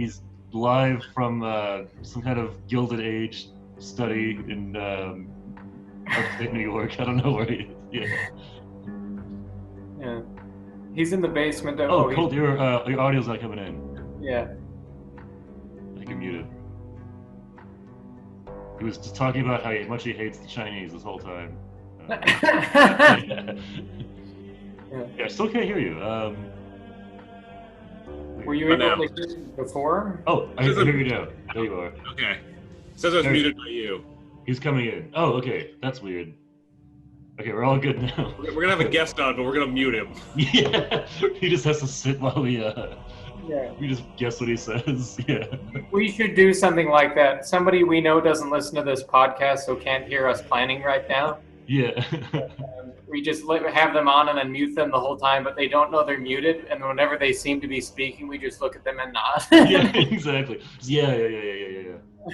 He's live from some kind of Gilded Age study in upstate New York. I don't know where he is. Yeah. He's in the basement. Oh, Colt, your audio's not coming in. Yeah. I think you're muted. He was just talking about how much he hates the Chinese this whole time. Yeah, I still can't hear you. Were you able to hear before? Oh, I hear you now. There you are. Okay. It says I was muted by you. He's coming in. Oh, okay. That's weird. Okay, we're all good now. We're gonna have a guest on, but we're gonna mute him. Yeah, he just has to sit while we just guess what he says. Yeah. We should do something like that. Somebody we know doesn't listen to this podcast, so can't hear us planning right now. Yeah. We just have them on and then mute them the whole time, but they don't know they're muted. And whenever they seem to be speaking, we just look at them and nod. Yeah, exactly. Yeah.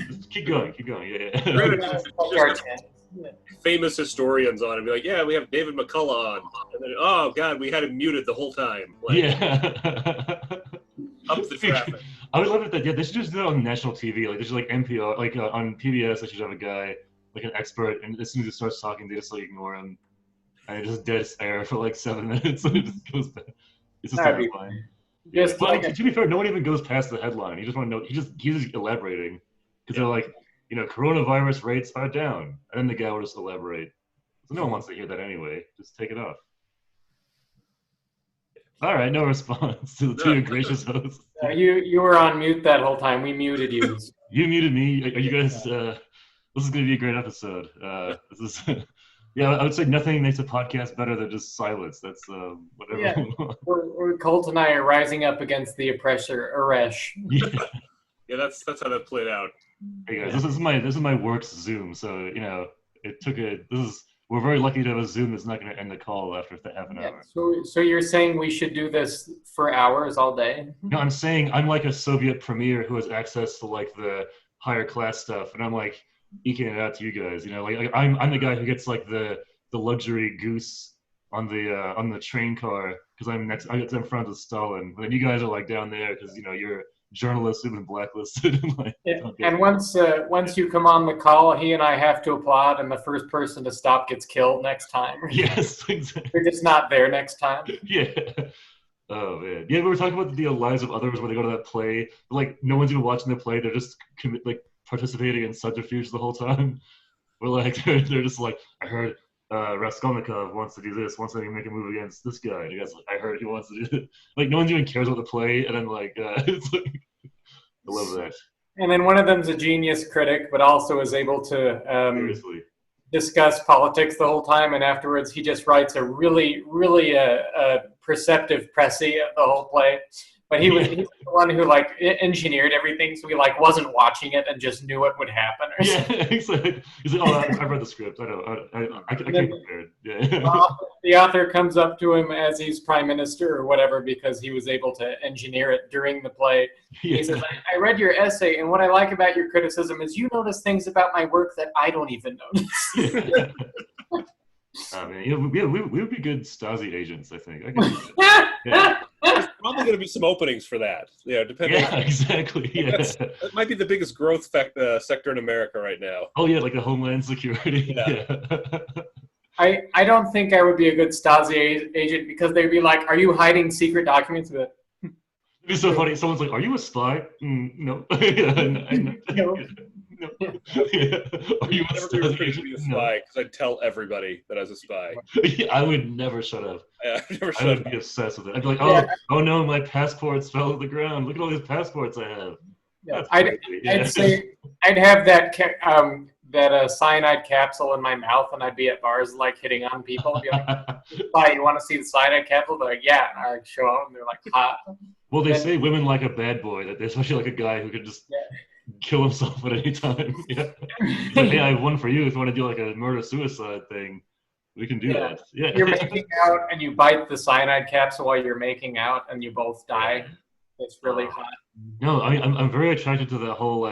Just keep going. Yeah. Famous historians on and be like, yeah, we have David McCullough on. And then, oh, God, we had him muted the whole time. Like, up the traffic. I would love it that, they should just do it on national TV. Like, they should, like, NPR, like, on PBS, they should have a guy, like, an expert, and as soon as he starts talking, they just, like, ignore him. And it just dead air for, like, 7 minutes, and it just goes back. It's just terrifying. To be fair, no one even goes past the headline. You just want to know, he's just elaborating. Because they're like, coronavirus rates are down. And then the guy will just elaborate. So no one wants to hear that anyway. Just take it off. All right, no response to your gracious host. You were on mute that whole time. We muted you. You muted me. Are you guys? This is going to be a great episode. This is. Yeah, I would say nothing makes a podcast better than just silence. That's whatever. Yeah, Colt and I are rising up against the oppressor, Arash. Yeah, that's how that played out. Hey guys, this is my work's Zoom, so we're very lucky to have a Zoom that's not going to end the call after half an hour. So you're saying we should do this for hours all day? No, I'm saying I'm like a Soviet premier who has access to like the higher class stuff, and I'm like eking it out to you guys. Like I'm the guy who gets like the luxury goose on the train car because I'm in front of Stalin, but then you guys are like down there because you're journalists who've been blacklisted. And once you come on the call, he and I have to applaud, and the first person to stop gets killed next time. Yes, exactly. We're just not there next time. Yeah. Oh man. Yeah, we were talking about the lives of others where they go to that play. Like no one's even watching the play. They're just participating in subterfuge the whole time. We're like they're just like, I heard Raskolnikov wants to do this, wants to make a move against this guy. And you guys like, I heard he wants to do it. Like no one even cares about the play, and then it's like I love that. And then one of them's a genius critic, but also is able to discuss politics the whole time, and afterwards he just writes a really, really perceptive précis of the whole play. But he's the one who engineered everything, so he wasn't watching it and just knew what would happen. Yeah, exactly. He's like, oh, I've read the script. I know. I came prepared. Yeah. The author comes up to him as he's prime minister or whatever because he was able to engineer it during the play. Yeah. He says, I read your essay, and what I like about your criticism is you notice things about my work that I don't even notice. We would be good Stasi agents, I think. There's probably going to be some openings for that. Depending. Yeah, exactly. Yeah. That might be the biggest growth sector in America right now. Oh yeah, like the Homeland Security. Yeah. I don't think I would be a good Stasi agent because they'd be like, "Are you hiding secret documents?" It'd be so funny. Someone's like, "Are you a spy?" No. No. Yeah. Are you never be a spy because I'd tell everybody that I was a spy. Yeah, I would never shut up. Yeah, I would be obsessed with it. I'd be like, oh no, my passports fell to the ground. Look at all these passports I have. Yeah. I'd say I'd have that cyanide capsule in my mouth, and I'd be at bars hitting on people. And be like, "Spy, you want to see the cyanide capsule?" They're like, "Yeah." And I show them, and they're like, "Hot." Well, they say women like a bad boy. That especially like a guy who could just. Yeah. Kill himself at any time. Yeah. Like, hey, I have one for you if you want to do like a murder-suicide thing. We can do that. Yeah. You're making out and you bite the cyanide capsule while you're making out and you both die. It's really hot. No, I mean I'm very attracted to the whole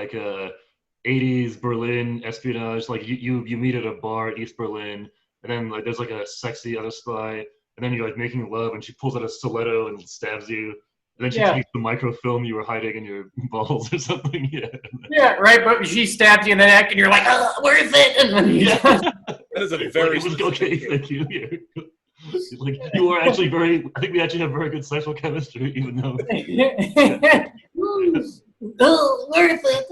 80s Berlin espionage. Like you meet at a bar in East Berlin and then there's a sexy other spy and then you're making love and she pulls out a stiletto and stabs you. then she takes the microfilm you were hiding in your balls or something. Yeah. Yeah, right. But she stabs you in the neck, and you're like, "Oh, where's it?" And then that is a very okay. Thank you. Yeah. Like you are actually very. I think we actually have very good sexual chemistry, even though. Oh, worth it.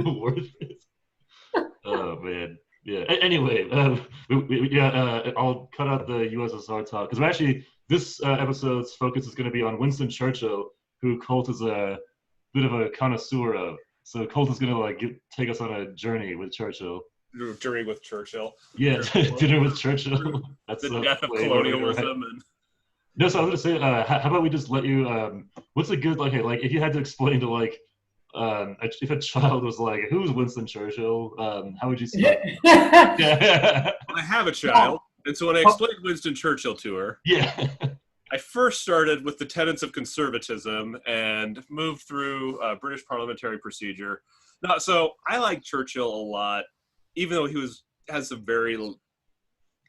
Worth it. Oh man. Yeah. Anyway, I'll cut out the USSR talk because actually this episode's focus is going to be on Winston Churchill, who Colt is a bit of a connoisseur of. So Colt is going to take us on a journey with Churchill. Journey with Churchill. Yeah, dinner with Churchill. That's the death of colonialism. And... No, so I was going to say, how about we just let you? What's a good if you had to explain to if a child was like, who's Winston Churchill? How would you say? I have a child, and so when I explained Winston Churchill to her, I first started with the tenets of conservatism and moved through British parliamentary procedure. Now, so I like Churchill a lot, even though he has some very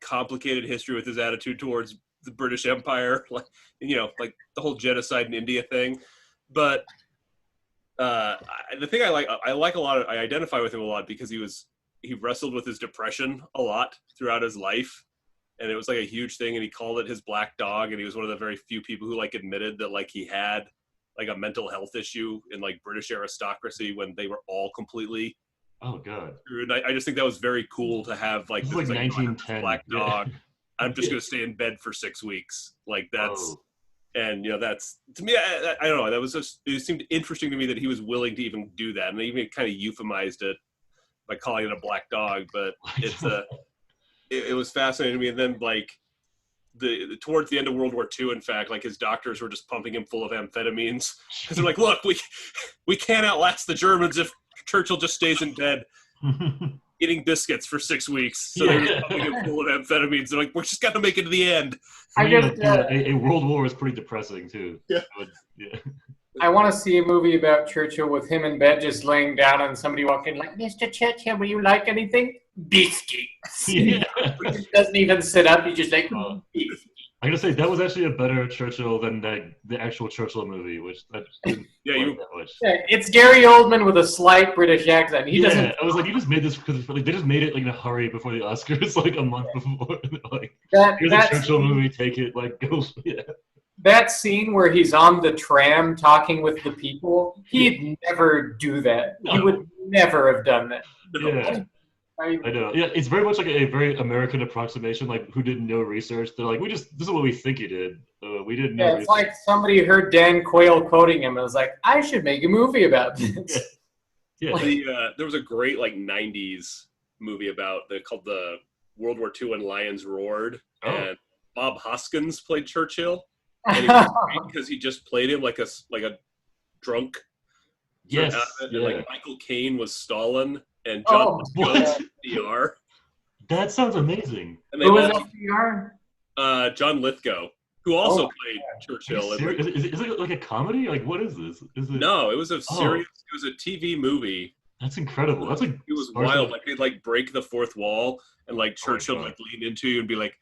complicated history with his attitude towards the British Empire, like the whole genocide in India thing. But the thing I like a lot, I identify with him a lot because he wrestled with his depression a lot throughout his life, and it was like a huge thing, and he called it his black dog, and he was one of the very few people who admitted that he had a mental health issue in British aristocracy when they were all completely screwed. I just think that was very cool to have this 1910 black dog. I'm just gonna stay in bed for 6 weeks. That's and that's, to me, I don't know, that was it seemed interesting to me that he was willing to even do that, and they even kind of euphemized it by calling it a black dog, but it's it was fascinating to me. And then towards the end of World War II, in fact, his doctors were just pumping him full of amphetamines because they're like, look, we can't outlast the Germans if Churchill just stays in bed eating biscuits for 6 weeks. So they're just pumping him full of amphetamines. They're like, we're just got to make it to the end. A world war is pretty depressing too. Yeah. I want to see a movie about Churchill with him in bed just laying down and somebody walking like, Mr. Churchill, will you like anything? Biscuits. Yeah. He doesn't even sit up. He just biscuits. I gotta say that was actually a better Churchill than the actual Churchill movie, which I didn't like that much. Yeah, it's Gary Oldman with a slight British accent. He doesn't. I was like, you just made this because they just made it in a hurry before the Oscars, a month before. Here's a Churchill movie. Take it, go. Yeah. That scene where he's on the tram talking with the people, he'd never do that. No. He would never have done that. Yeah. I know. Yeah, it's very much a very American approximation, who didn't know research. They're like, this is what we think he did. We didn't know research. It's like somebody heard Dan Quayle quoting him and was like, I should make a movie about this. Yeah. There was a great 90s movie called the World War II When Lions Roared. Oh. And Bob Hoskins played Churchill. And he was great because he just played him like a drunk. Yes. Michael Caine was Stalin. And John was FDR. That sounds amazing. And who was FDR? John Lithgow, who also played Churchill. Is it like a comedy? What is this? No, it was a serious. It was a TV movie. That's incredible. That's it was wild. They'd break the fourth wall, and Churchill would lean into you and be like,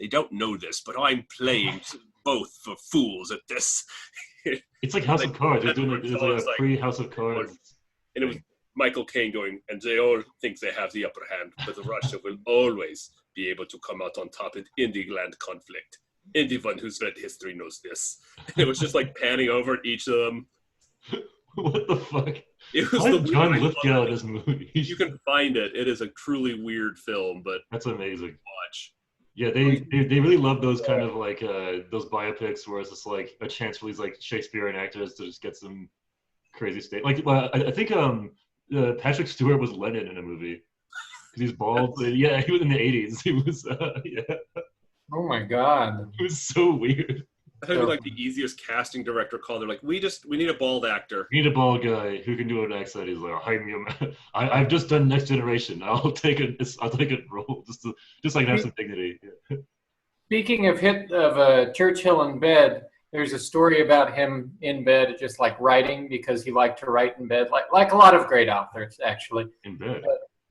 "They don't know this, but I'm playing both for fools at this." It's like House of Cards. They're doing a pre-House of Cards. And it was Michael Caine going, and they all think they have the upper hand, but Russia will always be able to come out on top in the land conflict. Anyone who's read history knows this. And it was just panning over at each of them. What the fuck? It was John Lithgow in this movie. You can find it. It is a truly weird film, but that's amazing. Watch. Yeah, they really love those kind of those biopics where it's just a chance for these Shakespearean actors to just get some crazy state. I think Patrick Stewart was Lenin in a movie because he's bald. Yeah, he was in the 80s. He was Oh my god, it was so weird. I think the easiest casting director call. They're like, we need a bald actor. We need a bald guy who can do an accent. He's like, I've just done Next Generation. I'll take a role just so I can have some dignity. Yeah. Speaking of Churchill in bed, there's a story about him in bed, just writing, because he liked to write in bed, like a lot of great authors, actually. In bed.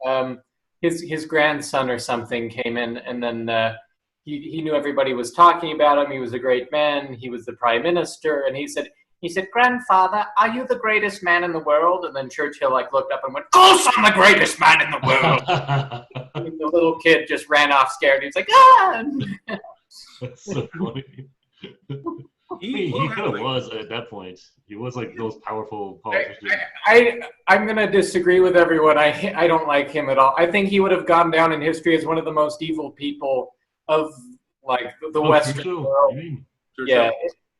But, his grandson or something came in, and then he knew everybody was talking about him. He was a great man. He was the prime minister, and he said, He said, "Grandfather, are you the greatest man in the world?" And then Churchill looked up and went, "Of course I'm the greatest man in the world." And the little kid just ran off scared. He was like, "Ah!" That's so funny. He kind of was at that point. He was like those powerful politicians. I'm going to disagree with everyone. I don't like him at all. I think he would have gone down in history as one of the most evil people of the Western Churchill? world. Churchill. Yeah.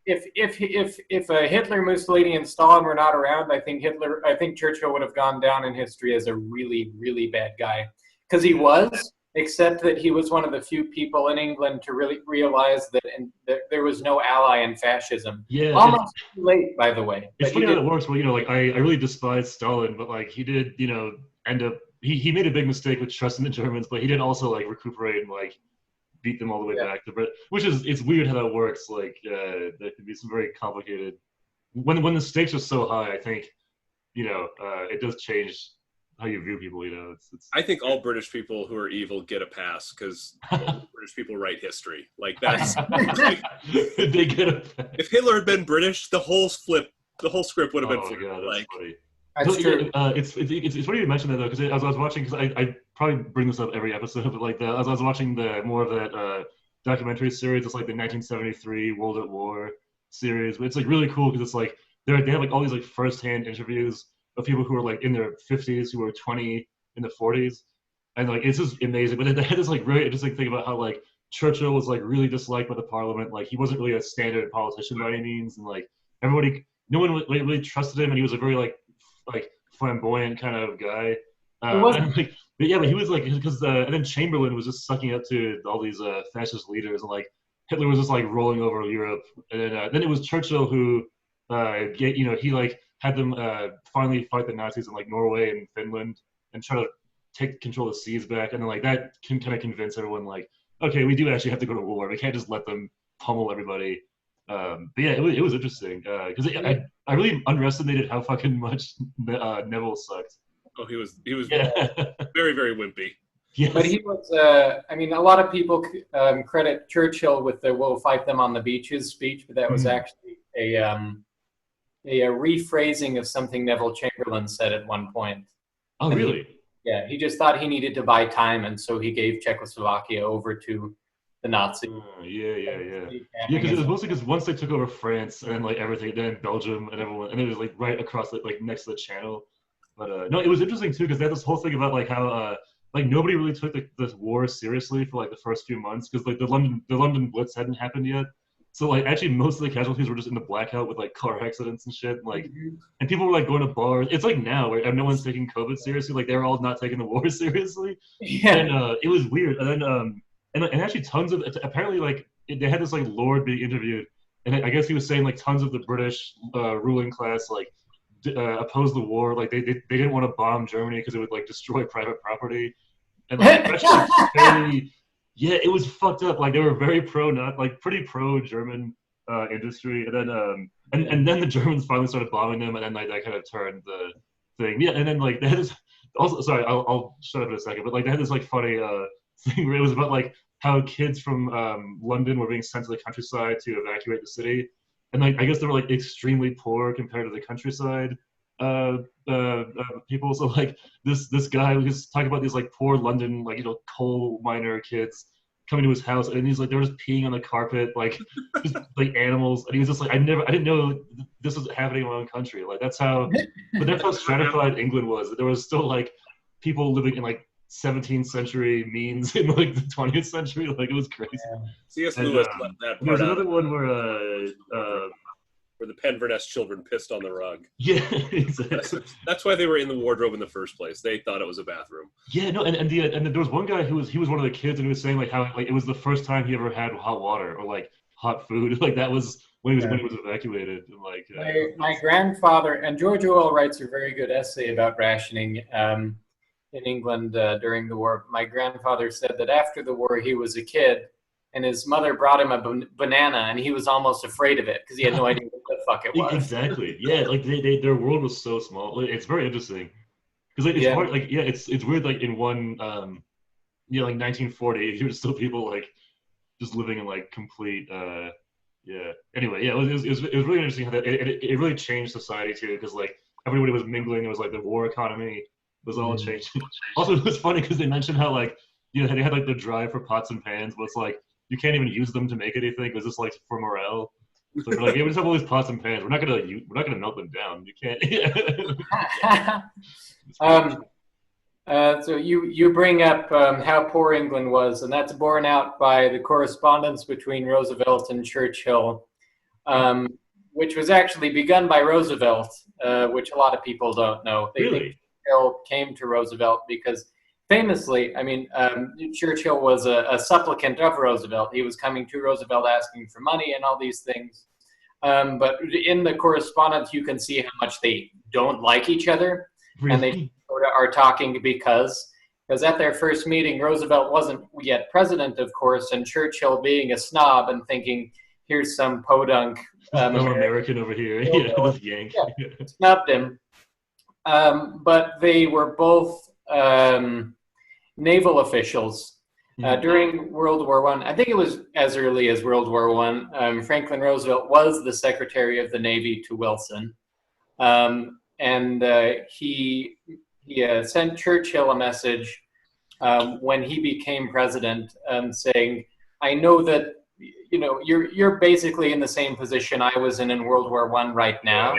If Hitler, Mussolini, and Stalin were not around, I think Churchill would have gone down in history as a really, really bad guy. Because he was, except that he was one of the few people in England to really realize that there was no ally in fascism. Yeah, almost too late, by the way. It's funny how it works. Well, I really despise Stalin, but he did, end up. He made a big mistake with trusting the Germans, but he did also recuperate and beat them all the way back to Britain, it's weird how that works. There could be some very complicated when the stakes are so high. I think it does change how you view people. I think all British people who are evil get a pass because British people write history. That's they get a pass. If Hitler had been British, the whole script would have been flipped. God, that's funny. That's true. It's funny you mentioned that though, because as I was watching, because I probably bring this up every episode, but as I was watching more of that documentary series, it's the 1973 World at War series. But it's really cool because it's they have all these first-hand interviews of people who are in their 50s, who were 20 in the 40s, and it's just amazing. But they had this really interesting thing about how Churchill was really disliked by the Parliament. He wasn't really a standard politician by any means, and no one really trusted him, and he was a very flamboyant kind of guy. But he was because and then Chamberlain was just sucking up to all these fascist leaders, and Hitler was just rolling over Europe, and then it was Churchill who he had them finally fight the Nazis in Norway and Finland and try to take control of the seas back, and then that can kind of convince everyone okay, we do actually have to go to war. We can't just let them pummel everybody. But yeah, it was interesting because I really underestimated how fucking much Neville sucked. Oh, he was very, very wimpy. Yes. But he was. A lot of people credit Churchill with the "We'll fight them on the beaches" speech, but that was actually a rephrasing of something Neville Chamberlain said at one point. Oh, and really? He just thought he needed to buy time, and so he gave Czechoslovakia over to the Nazis. Yeah, because it was mostly because once they took over France and then everything, then Belgium and everyone, and it was right across next to the channel. But no, it was interesting too because they had this whole thing about how nobody really took the war seriously for the first few months because the London Blitz hadn't happened yet. So actually most of the casualties were just in the blackout with car accidents and shit. And people were going to bars. It's now where no one's taking COVID seriously. They're all not taking the war seriously. Yeah. And it was weird. And then and actually tons of apparently they had this lord being interviewed, and I guess he was saying tons of the British ruling class opposed the war. They didn't want to bomb Germany because it would destroy private property. And actually yeah, it was fucked up. They were very pretty pro German industry, and then and then the Germans finally started bombing them, and then that kind of turned the thing. Yeah, and then they had this. Also, sorry, I'll shut up in a second. But they had this funny thing where it was about how kids from London were being sent to the countryside to evacuate the city, and I guess they were extremely poor compared to the countryside people. So this guy was talking about these poor London coal miner kids coming to his house, and he's they were just peeing on the carpet just animals, and he was just I didn't know this was happening in my own country. That's how stratified England was. There was still people living in 17th century means in the 20th century. It was crazy. C.S. Lewis left that part. There's another one where the Penverness children pissed on the rug. Yeah, exactly. That's why they were in the wardrobe in the first place. They thought it was a bathroom. Yeah, no, and there was one guy who was one of the kids, and he was saying how it was the first time he ever had hot water or hot food. That was when he was evacuated. My grandfather, and George Orwell writes a very good essay about rationing in England during the war. My grandfather said that after the war he was a kid, and his mother brought him a banana, and he was almost afraid of it because he had no idea what the fuck it was. Exactly. Yeah, their world was so small. It's very interesting because it's hard. It's weird. In one, 1940, you were still people just living in complete Yeah. Anyway, yeah, it was really interesting how that it really changed society too, because like everybody was mingling. It was like the war economy was all changing. Also, it was funny because they mentioned how like they had like the drive for pots and pans, but it's like you can't even use them to make anything because it's like for morale. So they're like, yeah, we just have all these pots and pans. We're not gonna melt them down. You can't. So you bring up how poor England was, and that's borne out by the correspondence between Roosevelt and Churchill, which was actually begun by Roosevelt, which a lot of people don't know. They think Churchill came to Roosevelt because famously, I mean, Churchill was a supplicant of Roosevelt. He was coming to Roosevelt asking for money and all these things. But in the correspondence, you can see how much they don't like each other. Really? And they sort of are talking because at their first meeting, Roosevelt wasn't yet president, of course, and Churchill being a snob and thinking, here's some podunk American over here, this Yank. Snubbed him. But they were both naval officials. During World War I, I think it was as early as World War I, Franklin Roosevelt was the Secretary of the Navy to Wilson. And he sent Churchill a message when he became president saying, I know that you're basically in the same position I was in World War I right now.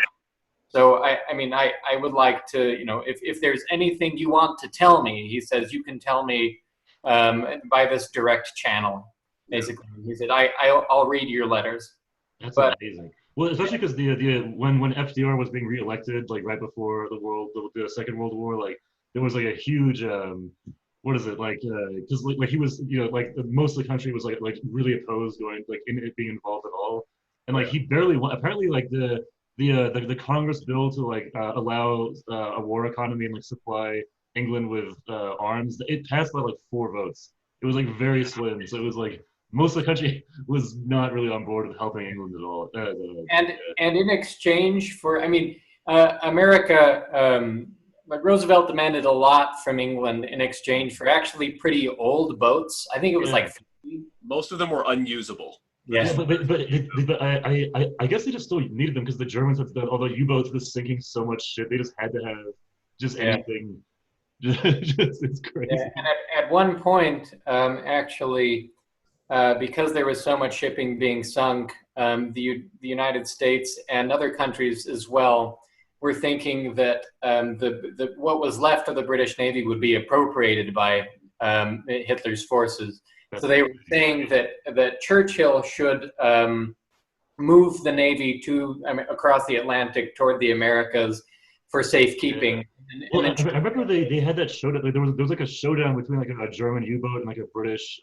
So I mean I would like to, if there's anything you want to tell me, he says, you can tell me by this direct channel. Basically, he said, I'll read your letters. That's amazing. Well, especially because when FDR was being reelected, like right before the Second World War, like there was like a huge what is it like? Because like he was like most of the country was like really opposed going like in it being involved at all, and like he barely won. Apparently, like the Congress bill to like allow a war economy and like supply England with arms, it passed by like 4 votes. It was like very slim, so it was like most of the country was not really on board with helping England at all. And in exchange for, I mean, America, like Roosevelt demanded a lot from England in exchange for actually pretty old boats. I think it was like 50. Most of them were unusable. Yes. Yeah, but I guess they just still needed them because the Germans had although U-boats were sinking so much shit, they just had to have just anything. It's crazy. Yeah, and at one point, actually, because there was so much shipping being sunk, the United States and other countries as well were thinking that what was left of the British Navy would be appropriated by Hitler's forces. So they were saying that Churchill should move the Navy across the Atlantic toward the Americas for safekeeping. Yeah. Well, I remember they had that showdown. Like, there was like a showdown between like a German U-boat and like a British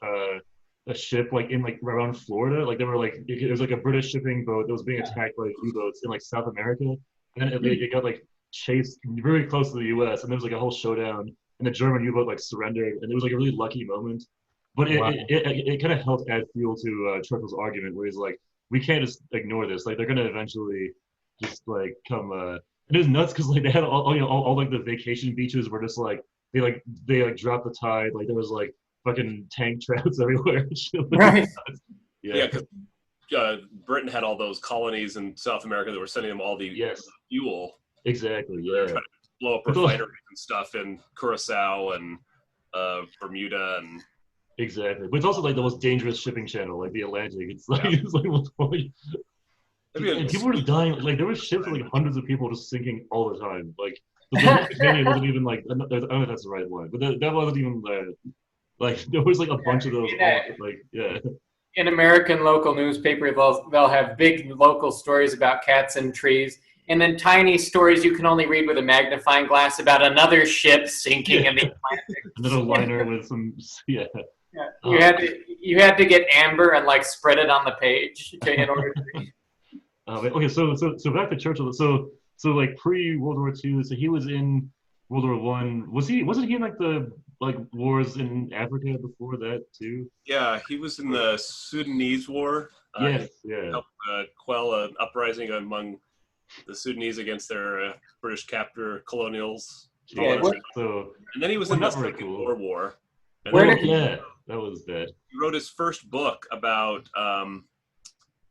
a ship like in like around Florida. Like there was like a British shipping boat that was being attacked by U-boats in like South America, and then it got like chased very close to the U.S. and there was like a whole showdown, and the German U-boat like surrendered, and it was like a really lucky moment. But it kind of helped add fuel to Churchill's argument, where he's like, we can't just ignore this. Like they're gonna eventually just like come. And it was nuts because like they had all like the vacation beaches were just like they dropped the tide. Like there was like fucking tank traps everywhere. Right. Yeah, because Britain had all those colonies in South America that were sending them all the fuel. Exactly. Yeah. Trying to blow up refineries and stuff in Curacao and Bermuda and. Exactly, but it's also like the most dangerous shipping channel, like the Atlantic. It's like it's like what's funny. And people were just dying. Like there were ships with like hundreds of people just sinking all the time. Like the Canadian wasn't even like I don't know if that's the right one, but that wasn't even like there was like a bunch of those. In American local newspaper, they'll have big local stories about cats and trees, and then tiny stories you can only read with a magnifying glass about another ship sinking in the Atlantic. Another liner with some Yeah. You had to get amber and like spread it on the page in order to read. Okay, so back to Churchill. So like pre World War II. So he was in World War I. Wasn't he in like the wars in Africa before that too? Yeah, he was in the Sudanese War. He helped quell an uprising among the Sudanese against their British captor colonials. Yeah, and then he was in the Second Boer War. And that was bad. He wrote his first book about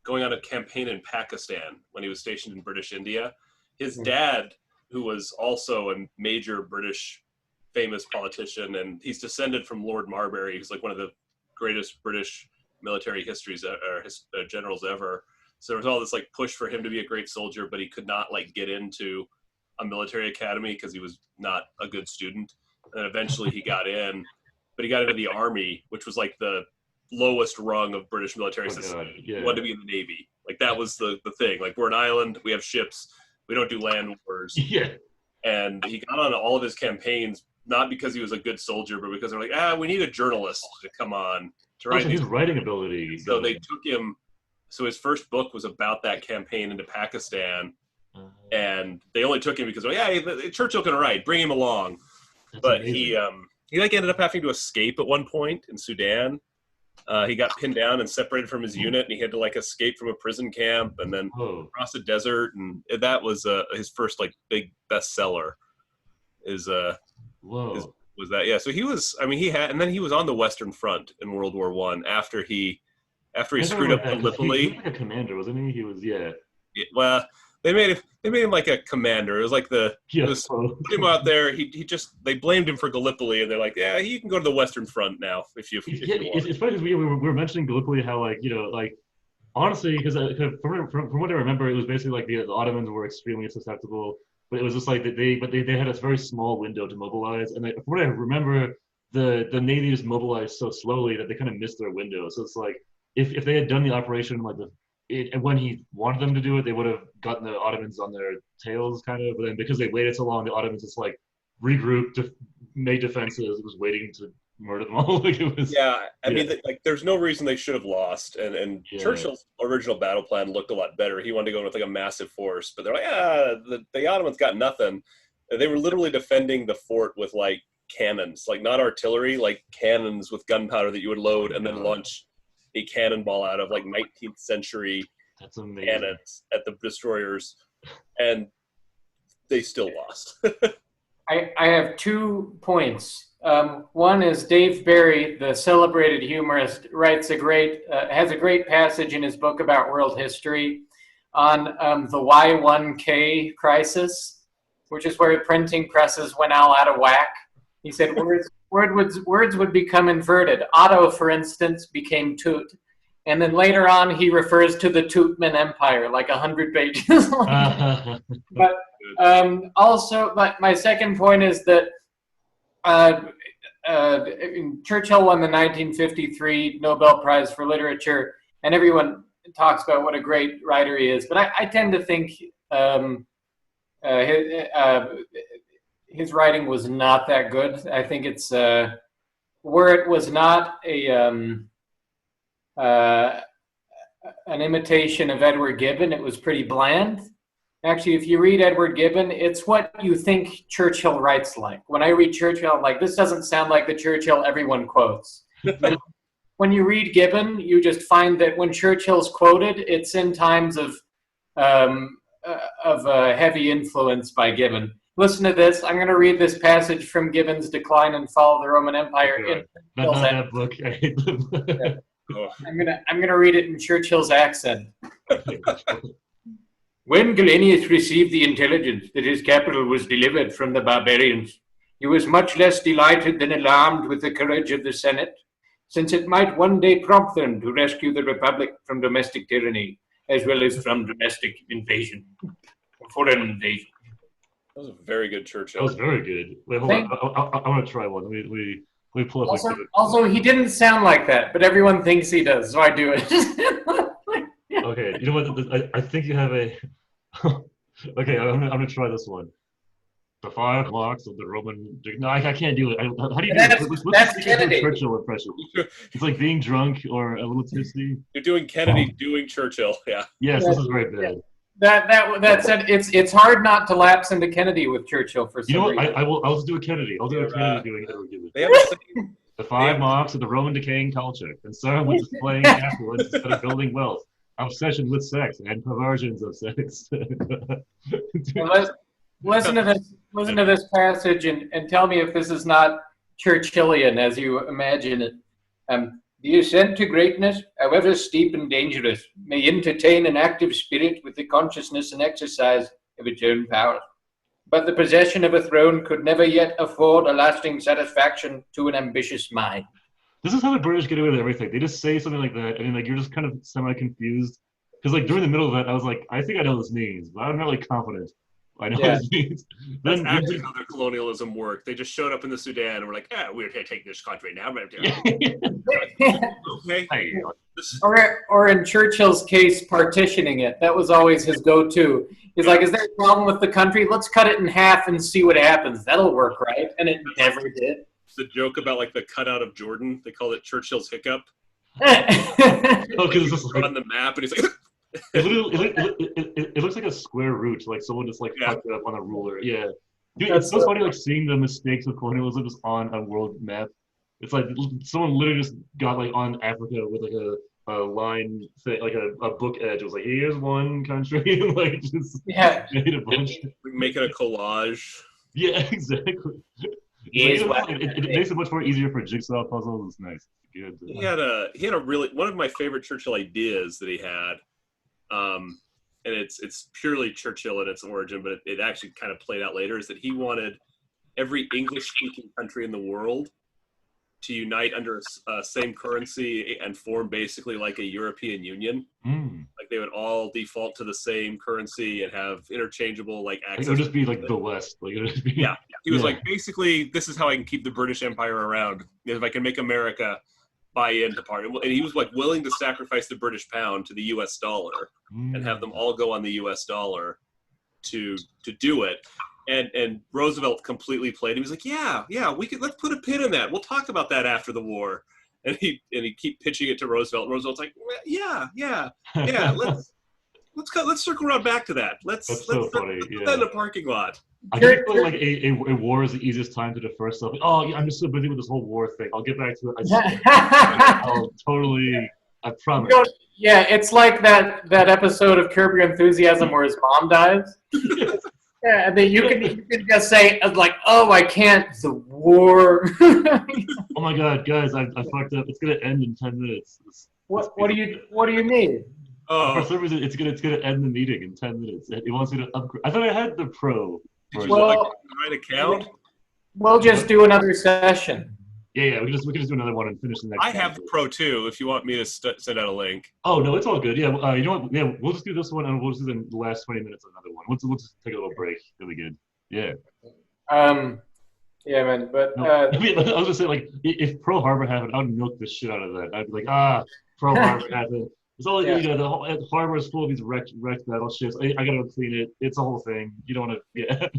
going on a campaign in Pakistan when he was stationed in British India. His dad, who was also a major British famous politician, and he's descended from Lord Marbury, who's like one of the greatest British military generals ever. So there was all this like push for him to be a great soldier, but he could not like get into a military academy because he was not a good student. And eventually he got in, but he got into the army, which was like the lowest rung of British military system. He wanted to be in the Navy. Like that was the thing. Like we're an island, we have ships, we don't do land wars. Yeah. And he got on all of his campaigns, not because he was a good soldier, but because they're like, we need a journalist to come on to write his writing ability. So they took him. So his first book was about that campaign into Pakistan, and they only took him because, Churchill can write, bring him along. But amazing. He like ended up having to escape at one point in Sudan. He got pinned down and separated from his unit, and he had to like escape from a prison camp and then cross the desert. And that was his first like big bestseller. Was that? Yeah. So he was. I mean, and then he was on the Western Front in World War I after he screwed up Gallipoli. He was like a commander, wasn't he? He was, well, they made him like a commander. It was like put him out there. They blamed him for Gallipoli, and they're like, you can go to the Western Front now if you want. It's funny because we were mentioning Gallipoli, how honestly, because from what I remember, it was basically like the Ottomans were extremely susceptible, but it was just like they had a very small window to mobilize, and from what I remember, the Navy just mobilized so slowly that they kind of missed their window. So it's like, if they had done the operation when he wanted them to do it, they would have gotten the Ottomans on their tails, kind of. But then because they waited so long, the Ottomans just like regrouped, made defenses, was waiting to murder them all. I mean, there's no reason they should have lost. And Churchill's original battle plan looked a lot better. He wanted to go in with like a massive force, but they're like, the Ottomans got nothing. They were literally defending the fort with like cannons, like not artillery, like cannons with gunpowder that you would load and then launch a cannonball out of like 19th century cannons at the destroyers, and they still lost. I have 2 points. One is Dave Barry, the celebrated humorist, has a great passage in his book about world history on the Y1K crisis, which is where printing presses went all out of whack. He said words would become inverted. Otto, for instance, became Toot. And then later on, he refers to the Tootman Empire, like 100 pages. But also, my second point is that Churchill won the 1953 Nobel Prize for Literature, and everyone talks about what a great writer he is. But I tend to think his writing was not that good. I think it's where it was not an imitation of Edward Gibbon, it was pretty bland. Actually, if you read Edward Gibbon, it's what you think Churchill writes like. When I read Churchill, I'm like, this doesn't sound like the Churchill everyone quotes. When you read Gibbon, you just find that when Churchill's quoted, it's in times of heavy influence by Gibbon. Listen to this. I'm going to read this passage from Gibbon's Decline and Fall of the Roman Empire. Not that book. I hate them. I'm going to read it in Churchill's accent. When Galenius received the intelligence that his capital was delivered from the barbarians, he was much less delighted than alarmed with the courage of the Senate, since it might one day prompt them to rescue the Republic from domestic tyranny, as well as from domestic invasion, foreign invasion. That was a very good Churchill. That was very good. Wait, hold on. I want to try one. Let me pull up. Also, he didn't sound like that, but everyone thinks he does, so I do it. Okay, you know what? I think you have a. Okay, I'm gonna try this one. The 5 blocks of the Roman. No, I can't do it. How do you do it? That's Kennedy. Churchill impression. It's like being drunk or a little tipsy. You're doing Kennedy doing Churchill. Yeah. Yes, this is very bad. That said, it's hard not to lapse into Kennedy with Churchill for some reason. I'll just do a Kennedy. I'll do a Kennedy doing Edward Gibbon. The 5 marks of the Roman decaying culture. Concern with displaying affluence instead of building wealth. Obsession with sex and perversions of sex. Listen to this passage and tell me if this is not Churchillian as you imagine it. The ascent to greatness, however steep and dangerous, may entertain an active spirit with the consciousness and exercise of its own power. But the possession of a throne could never yet afford a lasting satisfaction to an ambitious mind. This is how the British get away with everything. They just say something like that, and then, like, you're just kind of semi-confused. Because, like, during the middle of that, I was like, I think I know what this means, but I'm not, like, confident. I know what this means. That's actually how their colonialism worked. They just showed up in the Sudan and were like, we're going to take this country now. Okay. Or in Churchill's case, partitioning it. That was always his go-to. He's like, is there a problem with the country? Let's cut it in half and see what happens. That'll work, right? And it never did. The joke about, like, the cutout of Jordan, they call it Churchill's hiccup. Because it's on the map, and he's like... it looks like a square root, like someone just like fucked it up on a ruler. Yeah, dude, it's so funny, like seeing the mistakes of colonialism just on a world map. It's like someone literally just got like on Africa with like a line, like a book edge. It was like, here's one country, and like just made a bunch. Making a collage. Yeah, exactly. It makes it much more easier for jigsaw puzzles. It's nice. Good. He had a really one of my favorite Churchill ideas that he had. And it's purely Churchill in its origin, but it actually kind of played out later, is that he wanted every English-speaking country in the world to unite under a same currency and form basically like a European Union. Like they would all default to the same currency and have interchangeable like access. It would just be like the West. Like it would be, He was like, basically, this is how I can keep the British Empire around. If I can make America buy into part, and he was like willing to sacrifice the British pound to the U.S. dollar and have them all go on the U.S. dollar to do it. And Roosevelt completely played. He was like, yeah, let's put a pin in that. We'll talk about that after the war. And he keep pitching it to Roosevelt. Roosevelt's like, yeah. Let's circle around back to that. Let's put that in the parking lot. I feel like a war is the easiest time to defer stuff. Oh, yeah, I'm just so busy with this whole war thing. I'll get back to it. I'll totally. I promise. Yeah, it's like that episode of Curb Your Enthusiasm where his mom dies. Yeah, and then you can just say like, "Oh, I can't." The war. Oh my God, guys! I fucked up. It's gonna end in 10 minutes. What do you mean? For some reason, it's gonna end the meeting in 10 minutes. It wants me to upgrade. I thought I had the pro. Did you like the right account? We'll just do another session. Yeah. We can just do another one and finish the next. I have the pro too. If you want me to send out a link. Oh no, it's all good. Yeah, you know what? Yeah, we'll just do this one and we'll just do the last 20 minutes of another one. We'll just take a little break. Really good. Yeah. Yeah, man. But I was gonna say, like, if Pearl Harbor happened, I would milk the shit out of that. I'd be like, Pearl Harbor happened. It's all the whole harbor is full of these wrecked battleships. I gotta clean it. It's a whole thing. You don't want to.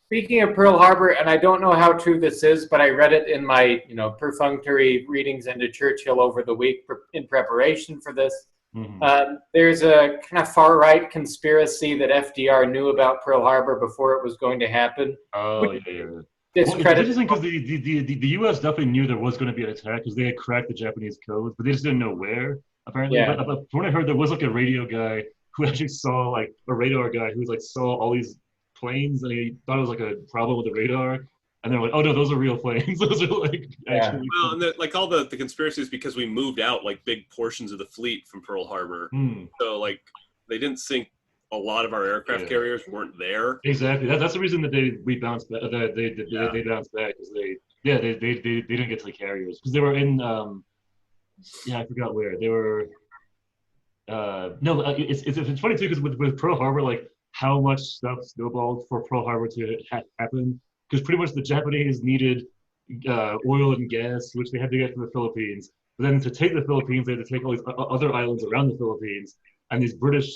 Speaking of Pearl Harbor, and I don't know how true this is, but I read it in my perfunctory readings into Churchill over the week in preparation for this. Mm-hmm. There's a kind of far right conspiracy that FDR knew about Pearl Harbor before it was going to happen. Oh yeah. It's interesting because the U.S. definitely knew there was going to be an attack because they had cracked the Japanese codes, but they just didn't know where. Apparently, but from what I heard, there was like a radio guy who actually saw like a radar guy who saw all these planes, and he thought it was like a problem with the radar, and they're like, "Oh no, those are real planes. Those are like actually." Well, and like all the conspiracies because we moved out like big portions of the fleet from Pearl Harbor, so like they didn't sink. A lot of our aircraft carriers weren't there. Exactly. That's the reason that we bounced back. That they bounced back because they didn't get to the carriers because they were in. I forgot where they were. It's funny too because with Pearl Harbor, like how much stuff snowballed for Pearl Harbor to happen because pretty much the Japanese needed oil and gas, which they had to get from the Philippines. But then to take the Philippines, they had to take all these other islands around the Philippines and these British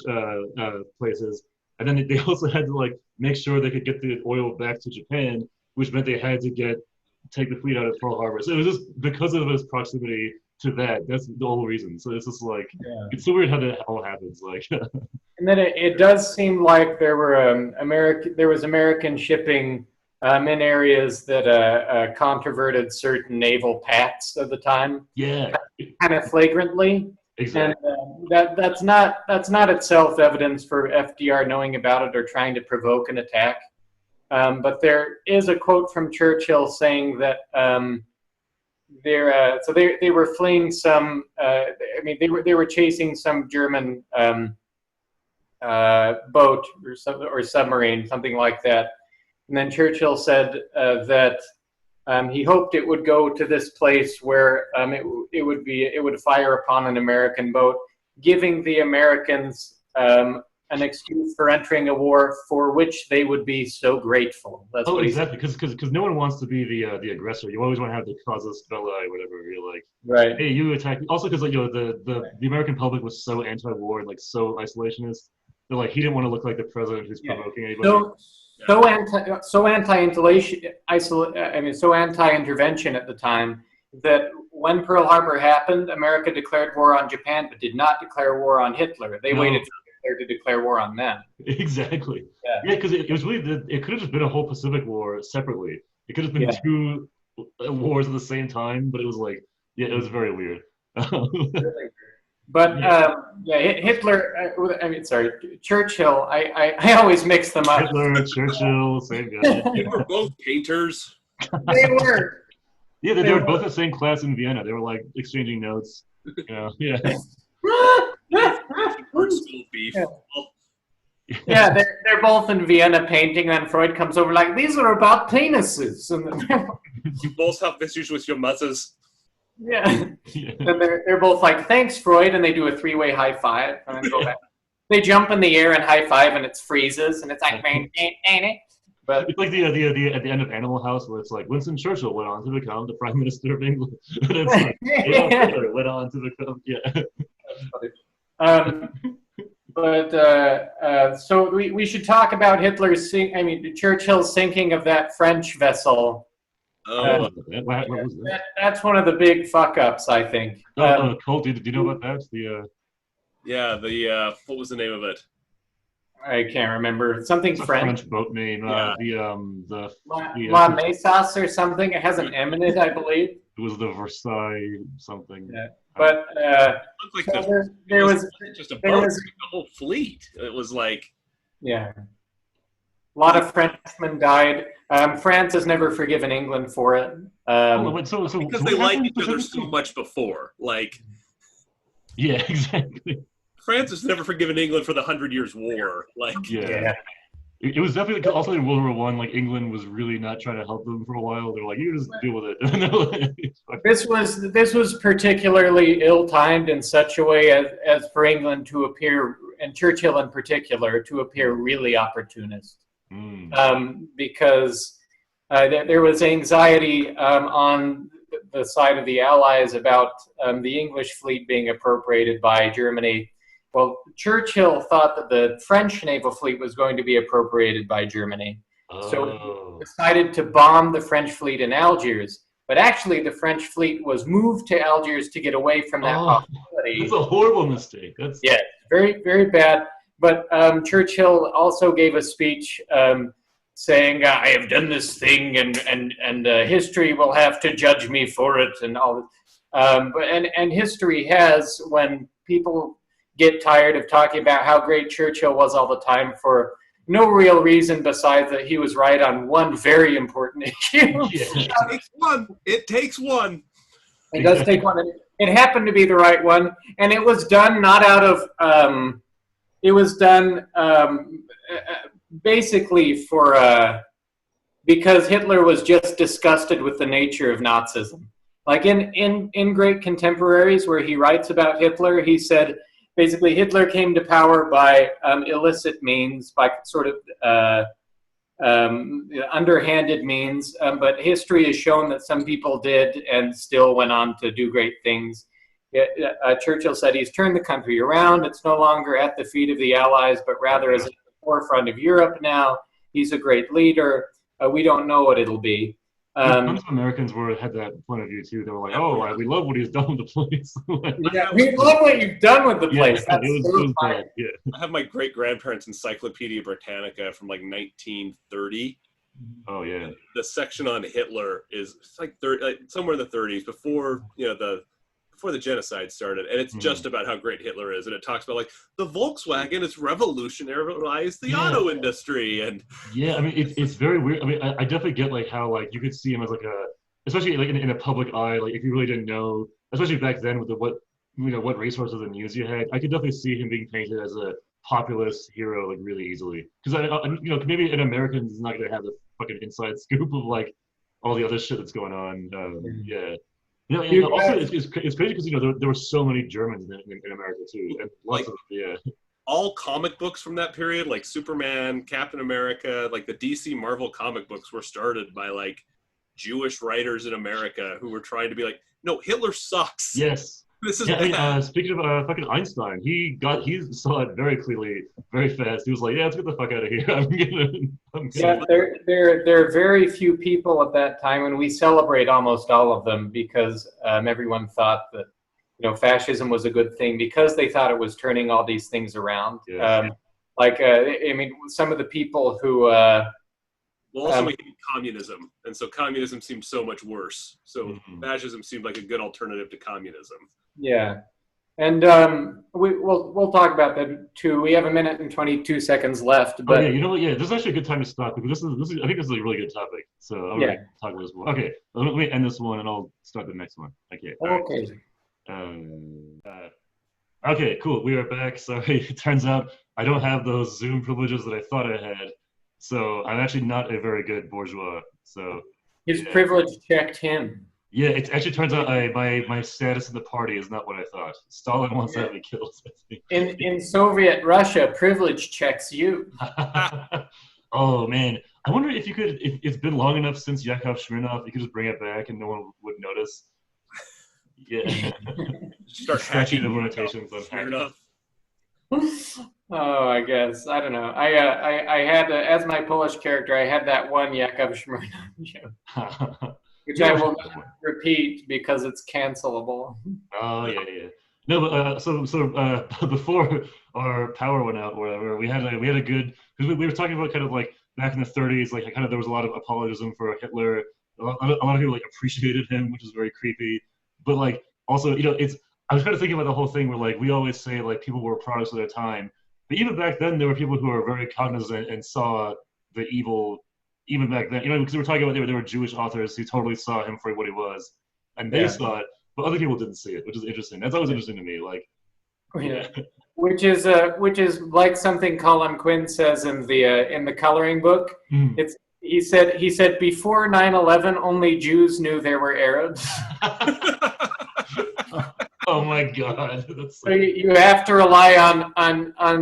places. And then they also had to like make sure they could get the oil back to Japan, which meant they had to take the fleet out of Pearl Harbor. So it was just because of its proximity to that. That's the whole reason. So it's just like it's so weird how that all happens. Like, and then it does seem like there was American shipping in areas that controverted certain naval pacts of the time. Yeah, kind of flagrantly. Exactly. And that's not itself evidence for FDR knowing about it or trying to provoke an attack. But there is a quote from Churchill saying that so they were fleeing some. I mean, they were chasing some German boat or submarine, something like that. And then Churchill said that he hoped it would go to this place where it would fire upon an American boat, giving the Americans an excuse for entering a war for which they would be so grateful. That's what exactly, because no one wants to be the aggressor. You always want to have the casus belli, whatever. You're like, right? Hey, you attack. Also, because the American public was so anti-war and like so isolationist. They're like, he didn't want to look like the president who's provoking anybody. So anti-intervention at the time that when Pearl Harbor happened, America declared war on Japan, but did not declare war on Hitler. They waited for Hitler to declare war on them. Exactly. Yeah, because it was really it could have just been a whole Pacific War separately. It could have been two wars at the same time, but it was like, it was very weird. But Hitler. Churchill. I always mix them up. Hitler, Churchill, same guy. They were both painters. They were. Yeah, they were both in the same class in Vienna. They were like exchanging notes. Yeah. Yeah, they're both in Vienna painting, and Freud comes over like, these are about penises. You both have issues with your mothers. Yeah. And they're both like, thanks, Freud, and they do a three-way high five and then go back. They jump in the air and high five, and it freezes, and it's like, ain't it? But it's like the at the end of Animal House where it's like Winston Churchill went on to become the Prime Minister of England. And it's like, Hitler went on to become so we should talk about Churchill's sinking of that French vessel. What was that? That's one of the big fuck ups, I think. Colt, do you know about that? What was the name of it? I can't remember. Something French boat name. La Mesas or something. It has an M in it, I believe. It was the Versailles something. Yeah. But there was just a boat. The whole fleet. It was like, a lot of Frenchmen died. France has never forgiven England for it. Because they liked each other so much before. Like, yeah, exactly. France has never forgiven England for the 100 Years' War. Like, It was definitely also in World War I. Like England was really not trying to help them for a while. They're like, you just deal with it. This was particularly ill-timed in such a way as for England to appear, and Churchill in particular, to appear really opportunist. Because there was anxiety on the side of the Allies about the English fleet being appropriated by Germany. Well, Churchill thought that the French naval fleet was going to be appropriated by Germany. So he decided to bomb the French fleet in Algiers. But actually, the French fleet was moved to Algiers to get away from that possibility. That's a horrible mistake. Very, very bad. But Churchill also gave a speech saying, "I have done this thing, and history will have to judge me for it," and all this. And history has, when people get tired of talking about how great Churchill was all the time for no real reason besides that he was right on one very important issue. It takes one. It does take one. It happened to be the right one, and it was done not out of. It was done basically because Hitler was just disgusted with the nature of Nazism. Like in Great Contemporaries, where he writes about Hitler, he said, basically, Hitler came to power by illicit means, by sort of underhanded means. But history has shown that some people did and still went on to do great things. Churchill said he's turned the country around. It's no longer at the feet of the Allies, but rather is at the forefront of Europe now. He's a great leader. We don't know what it'll be. Some Americans had that point of view too. They were like, we love what he's done with the place. We love what you've done with the place. It was bad. Yeah. I have my great-grandparents' Encyclopedia Britannica from like 1930. Oh yeah. The section on Hitler is like somewhere in the 30s, before the genocide started, and it's just about how great Hitler is, and it talks about like the Volkswagen has revolutionized the auto industry, and I mean it's very weird. I mean I definitely get like how like you could see him as like especially like in a public eye, like if you really didn't know, especially back then with what resources and news you had, I could definitely see him being painted as a populist hero like really easily. Because maybe an American is not gonna have the fucking inside scoop of like all the other shit that's going on. Yeah. Also, it's crazy because there were so many Germans in America too, and lots of all comic books from that period, like Superman, Captain America, like the DC Marvel comic books were started by like Jewish writers in America who were trying to be like, no, Hitler sucks. Yes. This is speaking of fucking Einstein, he saw it very clearly, very fast. He was like, "Yeah, let's get the fuck out of here." There are very few people at that time, and we celebrate almost all of them because everyone thought that fascism was a good thing because they thought it was turning all these things around. Yes. Some of the people who. Well, also we hate communism, and so communism seemed so much worse. So fascism seemed like a good alternative to communism. Yeah, and we'll talk about that too. We have 1 minute and 22 seconds left. But this is actually a good time to stop because this is I think this is a really good topic. So I'm gonna talk about this one. Okay, let me end this one and I'll start the next one. Okay. Okay. Okay, cool. We are back. Sorry, it turns out I don't have those Zoom privileges that I thought I had. So I'm actually not a very good bourgeois. So his privilege checked him. Yeah, it actually turns out my status in the party is not what I thought. Stalin wants to have me killed. In Soviet Russia, privilege checks you. Oh man, I wonder if you could. If it's been long enough since Yakov Smirnoff, you could just bring it back and no one would notice. Yeah. Start hacking the limitations on Smirnoff. Oh, I guess I don't know. I had as my Polish character, I had that one Yakov Smirnoff joke, which I will not repeat because it's cancelable. Oh yeah. No, but so before our power went out or whatever, we had a good because we were talking about kind of like back in the 30s, like kind of there was a lot of apologism for Hitler. A lot of people like appreciated him, which is very creepy. But like also, I was kind of thinking about the whole thing where like we always say like people were products of their time, but even back then there were people who were very cognizant and saw the evil even back then. Because we were talking about there were Jewish authors who totally saw him for what he was, and they saw it, but other people didn't see it, which is interesting. That's always interesting to me. Like, which is like something Colin Quinn says in the coloring book. He said before 9/11 only Jews knew there were Arabs. Oh my God! So you have to rely on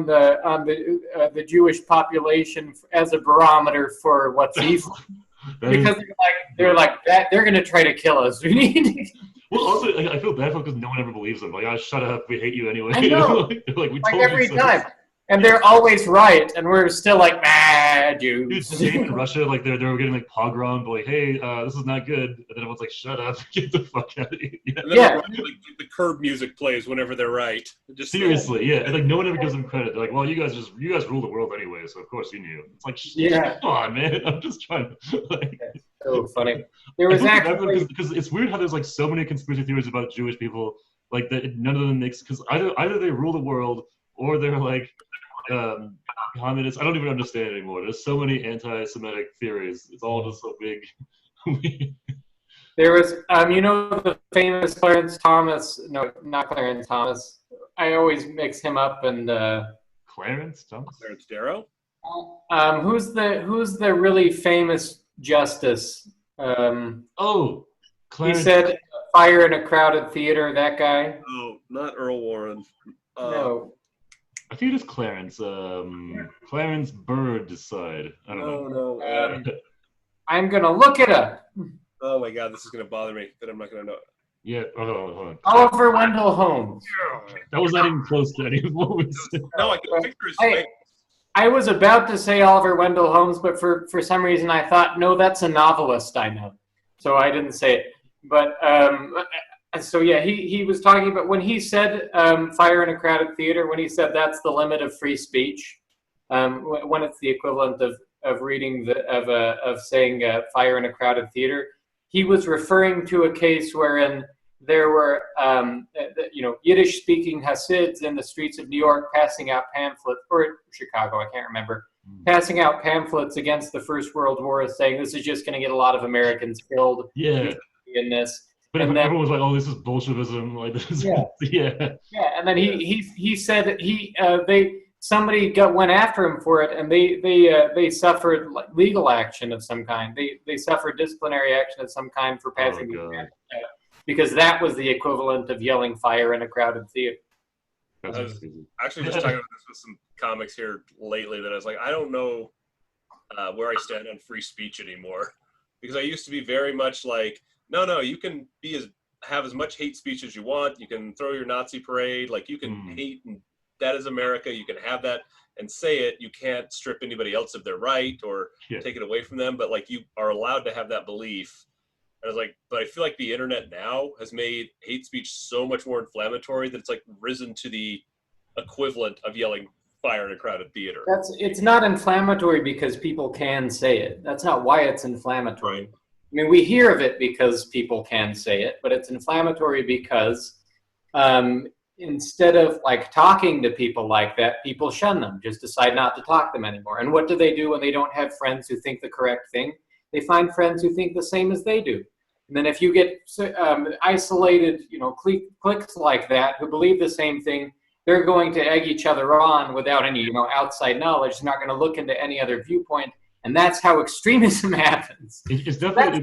the Jewish population as a barometer for what's evil, because they're like that. They're going to try to kill us. We need. Well, also I feel bad because no one ever believes them. Like, oh, shut up, we hate you anyway. I know. like every time. And they're always right, and we're still like, Jews. Dude, same in Russia, like they were getting like pogrom, but like, hey, this is not good. And then everyone's like, shut up, get the fuck out of here. Like, the curb music plays whenever they're right. Just seriously, and like no one ever gives them credit. They're like, well, you guys rule the world anyway, so of course you knew. It's like, come on, man. I'm just trying to. Like, that's so funny. There was actually because it's weird how there's like so many conspiracy theories about Jewish people, like that none of them makes because either they rule the world or they're like. Communists. I don't even understand anymore. There's so many anti-Semitic theories. It's all just so big. There was, the famous Clarence Thomas. No, not Clarence Thomas. I always mix him up and. Clarence Thomas. Clarence Darrow. Who's the really famous justice? Clarence. He said, "Fire in a crowded theater." That guy. Oh, not Earl Warren. No. I think it is Clarence. Clarence Bird decide. I don't know. No. I'm gonna look it up. Oh my God, this is gonna bother me that I'm not gonna know. Yeah. Hold on. Oliver Wendell Holmes. That was not even close to any of what we said. No, I can picture his face. I was about to say Oliver Wendell Holmes, but for some reason I thought, no, that's a novelist I know, so I didn't say it. But so yeah, he was talking about when he said fire in a crowded theater, when he said that's the limit of free speech, when it's the equivalent of reading of saying fire in a crowded theater, he was referring to a case wherein there were Yiddish speaking Hasids in the streets of New York passing out pamphlets, or Chicago, I can't remember, passing out pamphlets against the First World War, saying this is just going to get a lot of Americans killed. Yeah. in this. But everyone was like, "Oh, this is Bolshevism." Like this is yeah. And then he said somebody went after him for it, and they suffered legal action of some kind. They suffered disciplinary action of some kind for passing the ban, because that was the equivalent of yelling fire in a crowded theater. I was actually just talking about this with some comics here lately that I was like, I don't know where I stand on free speech anymore, because I used to be very much like, no, you can have as much hate speech as you want. You can throw your Nazi parade, like you can hate, and that is America. You can have that and say it. You can't strip anybody else of their right or take it away from them, but like you are allowed to have that belief. And I was like, but I feel like the internet now has made hate speech so much more inflammatory that it's like risen to the equivalent of yelling fire in a crowded theater. It's not inflammatory because people can say it. That's not why it's inflammatory. Right. I mean, we hear of it because people can say it, but it's inflammatory because instead of like talking to people like that, people shun them, just decide not to talk to them anymore. And what do they do when they don't have friends who think the correct thing? They find friends who think the same as they do. And then if you get isolated, cliques like that who believe the same thing, they're going to egg each other on without any, outside knowledge. They're not going to look into any other viewpoint. And that's how extremism happens. It's definitely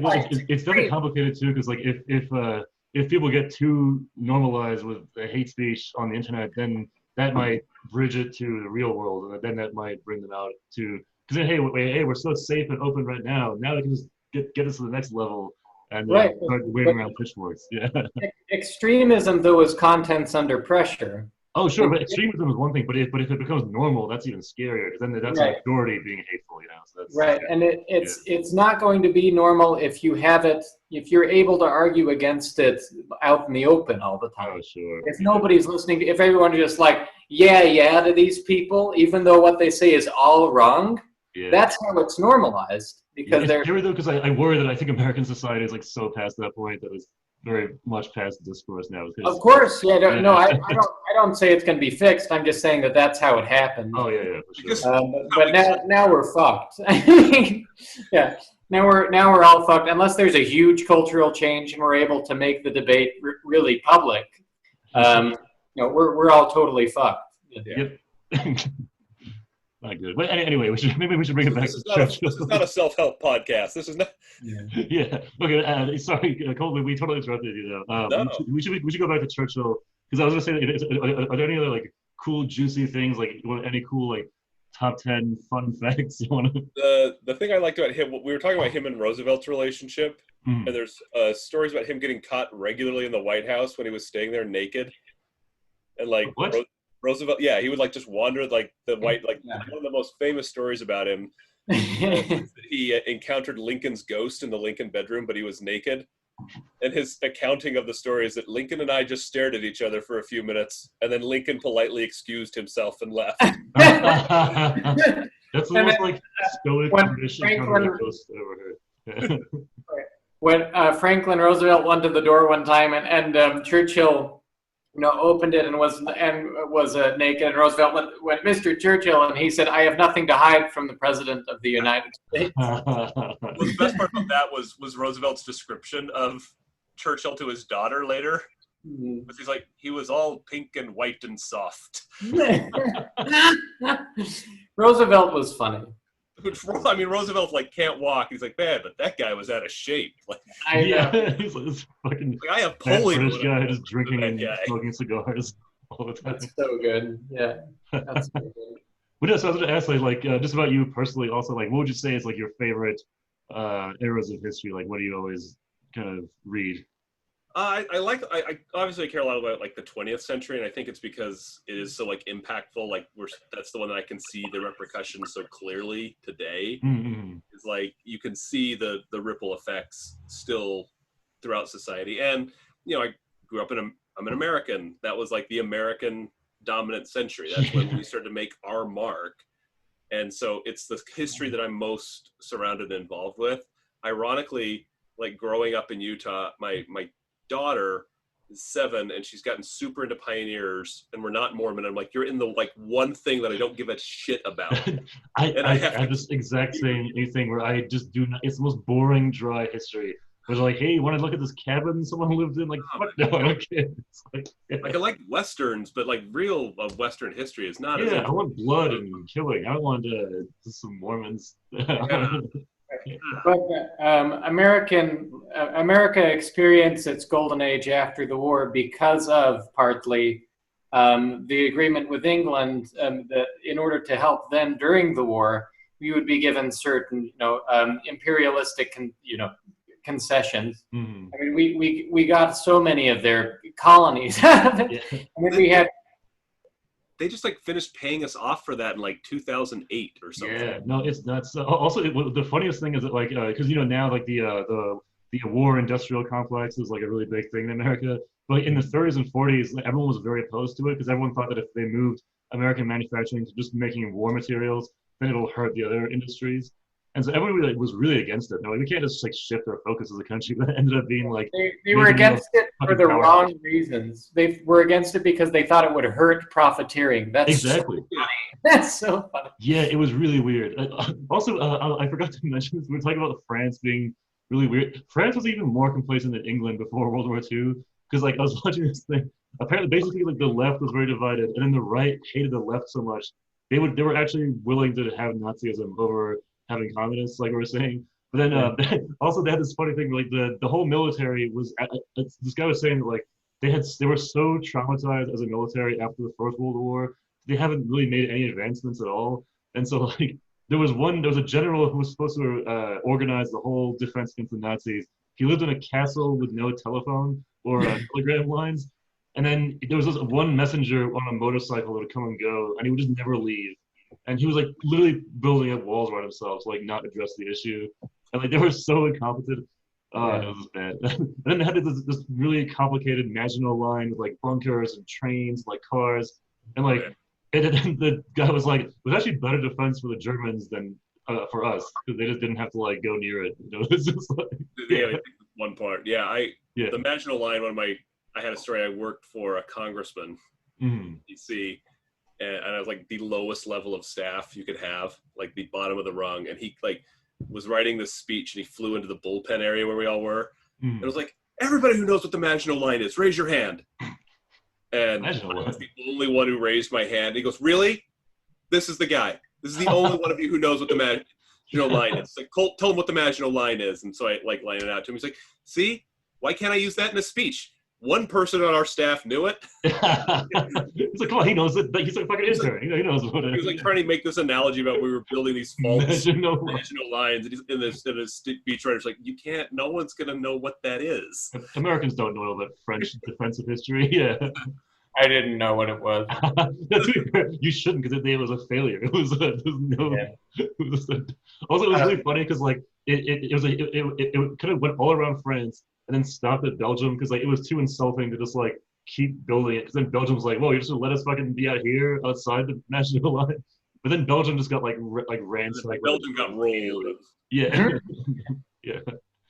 complicated too, because like if people get too normalized with hate speech on the internet, then that might bridge it to the real world, and then that might bring them out to, because hey, we're so safe and open right now. Now they can just get us to the next level and start waving around pitchforks. Yeah. Extremism though is contents under pressure. Oh, sure, but extremism is one thing, but if it becomes normal, that's even scarier, because then that's a majority being hateful, So that's, and it's not going to be normal if you have it, if you're able to argue against it out in the open all the time. Oh, sure. If nobody's listening, if everyone's just like, yeah to these people, even though what they say is all wrong, that's how it's normalized. Because it's scary though, because I worry that I think American society is like so past that point that it's very much past discourse now. Of course, I don't say it's going to be fixed. I'm just saying that that's how it happened. Oh yeah, for sure. But now we're fucked. Now we're all fucked unless there's a huge cultural change and we're able to make the debate really public. We're all totally fucked. Yep. Not good. But anyway, maybe we should bring it back to Churchill. This is not a self-help podcast. This is not. Yeah. Okay. Sorry, Colt. We totally interrupted you though. No. We should go back to Churchill, because I was gonna say, are there any other like cool, juicy things, like any cool like top 10 fun facts you want to? The thing I liked about him, we were talking about him and Roosevelt's relationship, and there's stories about him getting caught regularly in the White House when he was staying there naked, and like what? Roosevelt, he would like just wander like the white, like one of the most famous stories about him. He encountered Lincoln's ghost in the Lincoln bedroom, but he was naked. And his accounting of the story is that Lincoln and I just stared at each other for a few minutes, and then Lincoln politely excused himself and left. That's the most like stoic tradition kind of ghost I've ever heard. When Franklin Roosevelt went to the door one time, and Churchill opened it and was naked, and Roosevelt went, Mr. Churchill, and he said, "I have nothing to hide from the President of the United States." Well, the best part about that was Roosevelt's description of Churchill to his daughter later. Because he's like, he was all pink and white and soft. Roosevelt was funny. I mean, Roosevelt like can't walk. He's like, man, but that guy was out of shape. Like, he's like this fucking. Like, I have polio. British guy just drinking and smoking cigars all the time. That's so good. Yeah, that's so good. But so I was going to ask, like, just about you personally. Also, like, what would you say is like your favorite eras of history? Like, what do you always kind of read? I obviously care a lot about like the 20th century, and I think it's because it is so like impactful. Like that's the one that I can see the repercussions so clearly today. Is like you can see the ripple effects still throughout society. And I grew up I'm an American. That was like the American dominant century. That's when we started to make our mark. And so it's the history that I'm most surrounded and involved with. Ironically, like growing up in Utah, my daughter is 7 and she's gotten super into pioneers, and we're not Mormon. I'm like, you're in the like one thing that I don't give a shit about. I have this exact same thing where I just do not. It's the most boring, dry history. was like, hey, you want to look at this cabin someone lived in? Like, fuck no, I don't care. It's like, I like Westerns, but like real Western history is not. Yeah, I want blood and killing. I don't want some Mormons. But America experienced its golden age after the war because of partly the agreement with England that in order to help them during the war, we would be given certain, imperialistic, concessions. Mm-hmm. I mean, we got so many of their colonies out of it. Yeah. I mean, we had. They just like finished paying us off for that in like 2008 or something. Yeah, no, it's nuts. Also, the funniest thing is that like, because now like the war industrial complex is like a really big thing in America. But in the 30s and 40s, like, everyone was very opposed to it because everyone thought that if they moved American manufacturing to just making war materials, then it'll hurt the other industries. And so everyone was really against it. No, like, we can't just like shift our focus as a country. But it ended up being like they were against it for the wrong reasons. They were against it because they thought it would hurt profiteering. That's exactly. So funny. That's so funny. Yeah, it was really weird. Also, I forgot to mention this. We were talking about France being really weird. France was even more complacent than England before World War II. Because like I was watching this thing. Apparently, basically, like the left was very divided, and then the right hated the left so much they were actually willing to have Nazism over having communists, like we were saying. But then also they had this funny thing, like the whole military was. This guy was saying that, like they were so traumatized as a military after the First World War, they haven't really made any advancements at all. And so like there was a general who was supposed to organize the whole defense against the Nazis. He lived in a castle with no telephone or telegram lines. And then there was this one messenger on a motorcycle that would come and go, and he would just never leave. And he was like literally building up walls around himself to like not address the issue. And like they were so incompetent. It was bad. And then they had this really complicated Maginot Line with like bunkers and trains, like cars. And like the guy was like, it was actually better defense for the Germans than for us, because they just didn't have to like go near it. It's just like one part. The Maginot Line, I had a story. I worked for a congressman in DC, and I was like the lowest level of staff you could have, like the bottom of the rung. And he like was writing this speech, and he flew into the bullpen area where we all were. And it was like, everybody who knows what the Maginot Line is, raise your hand. And I was the only one who raised my hand. He goes, really? This is the guy. This is the only one of you who knows what the Maginot Line is. Like, Colt, tell him what the Maginot Line is. And so I like laying it out to him. He's like, see, why can't I use that in a speech? One person on our staff knew it. He's like, come on, he knows it. He's like fucking intern. He knows what it is. He was like trying to make this analogy about we were building these false Maginot Lines. And in this speech writer's like, you can't, no one's going to know what that is. Americans don't know all that French defensive history. Yeah. I didn't know what it was. You shouldn't, because it was a failure. Also, it was really funny because like it kind of went all around France and then stopped at Belgium because like it was too insulting to just like keep building it. Because then Belgium was like, "Whoa, you're just gonna let us fucking be out here outside the national line?" But then Belgium just got like ransacked. Belgium got rolled. Yeah. Yeah.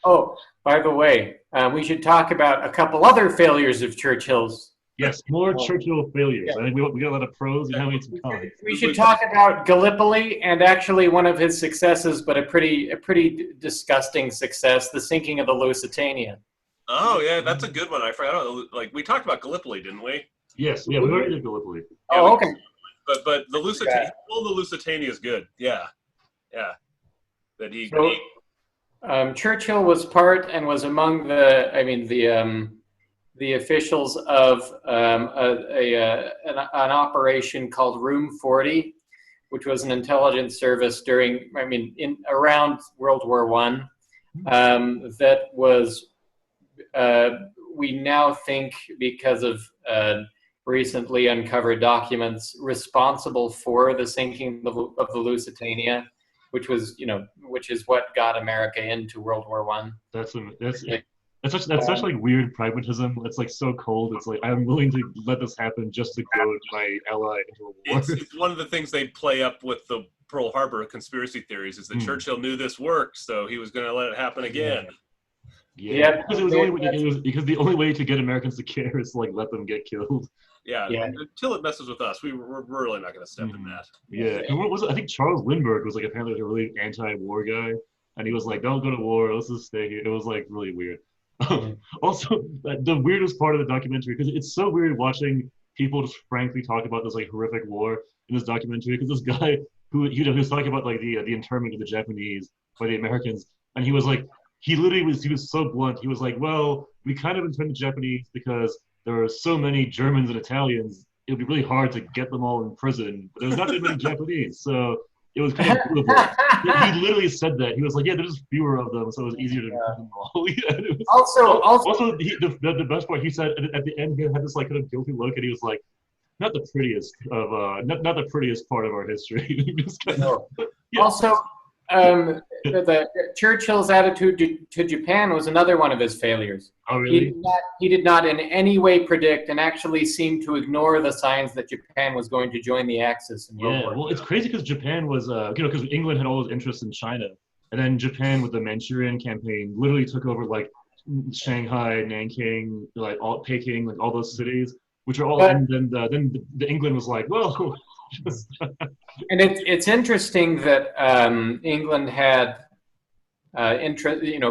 Oh, by the way, we should talk about a couple other failures of Churchill's. Yes, more Churchill failures. Yeah. I think we got a lot of pros and now we need some cons. We should talk about Gallipoli and actually one of his successes, but a pretty disgusting success, the sinking of the Lusitania. Oh yeah, that's a good one. I forgot. Like we talked about Gallipoli, didn't we? Yes, yeah, we already did Gallipoli. Oh, okay. But the Lusitania, the Lusitania is good. Yeah. That he. Churchill was part and was among the officials of an operation called Room 40, which was an intelligence service around World War I. That was, we now think, because of recently uncovered documents, responsible for the sinking of the Lusitania, which is what got America into World War I. That's such like weird pragmatism. It's like so cold. It's like I'm willing to let this happen just to go with my ally into a war. It's one of the things they play up with the Pearl Harbor conspiracy theories is that Churchill knew this worked, so he was going to let it happen again. Yeah. Because the only way to get Americans to care is to like let them get killed. Yeah. Until it messes with us, we're really not going to step in that. Yeah. And what was it? I think Charles Lindbergh was like apparently like a really anti-war guy. and he was like, "Don't go to war. Let's just stay here." It was like really weird. Also, the weirdest part of the documentary, because it's so weird watching people just frankly talk about this like horrific war in this documentary, because this guy who he was talking about like the internment of the Japanese by the Americans, and he was like, he was so blunt. He was like, "Well, we kind of interned the Japanese because there are so many Germans and Italians. It would be really hard to get them all in prison, but there's not that many Japanese, so it was kind of doable." He literally said that. He was like, "Yeah, there's fewer of them, so it was easier to intern them all." Also, the best part, he said at the end, he had this like kind of guilty look, and he was like, "Not the prettiest of not the prettiest part of our history." Yeah. Also, the Churchill's attitude to Japan was another one of his failures. Oh, really? He did not in any way predict, and actually seemed to ignore the signs that Japan was going to join the Axis in World War. Well, it's crazy because Japan was, because England had all those interests in China, and then Japan with the Manchurian campaign literally took over like Shanghai, Nanking, like all Peking, like all those cities, which are all. And then the England was like, well. And it's interesting that England had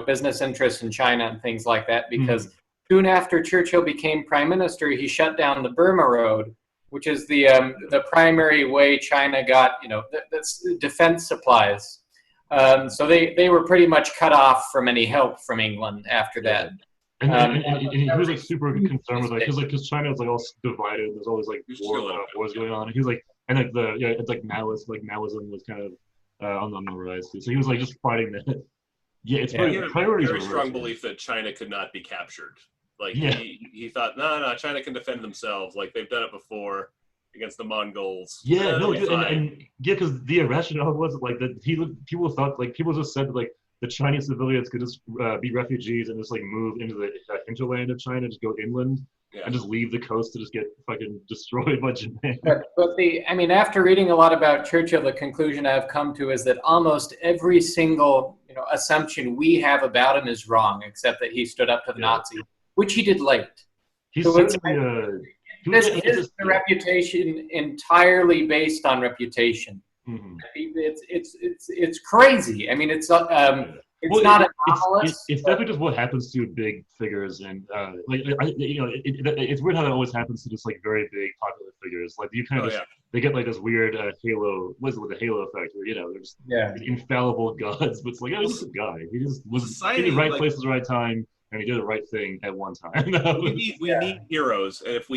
business interests in China and things like that, because soon after Churchill became prime minister, he shut down the Burma Road, which is the primary way China got the defense supplies. So they were pretty much cut off from any help from England after that. And he was like super concerned with that because China is like all divided. There's always like wars going on. And he was like, and like it's like Maoism was kind of on the rise too. So he was like just fighting that. Yeah, it's priorities. Very strong belief that China could not be captured. Like he thought, no, China can defend themselves. Like they've done it before against the Mongols. Yeah, because the rationale was like that people thought like people just said like the Chinese civilians could just be refugees and just like move into the hinterland of China, just go inland. Yeah. And just leave the coast to just get fucking destroyed by Japan. But after reading a lot about Churchill, the conclusion I've come to is that almost every single assumption we have about him is wrong, except that he stood up to the Nazis, which he did late. His reputation entirely based on reputation. Mm-hmm. It's crazy. I mean, it's not anomalous. It's definitely just what happens to big figures, and it's weird how that always happens to just like very big popular figures. Like you kind of they get like this weird halo. What's it with the halo effect? Where they're just infallible gods, but it's like he's just a guy. He just was in the right place at the right time, and he did the right thing at one time. we need heroes, and if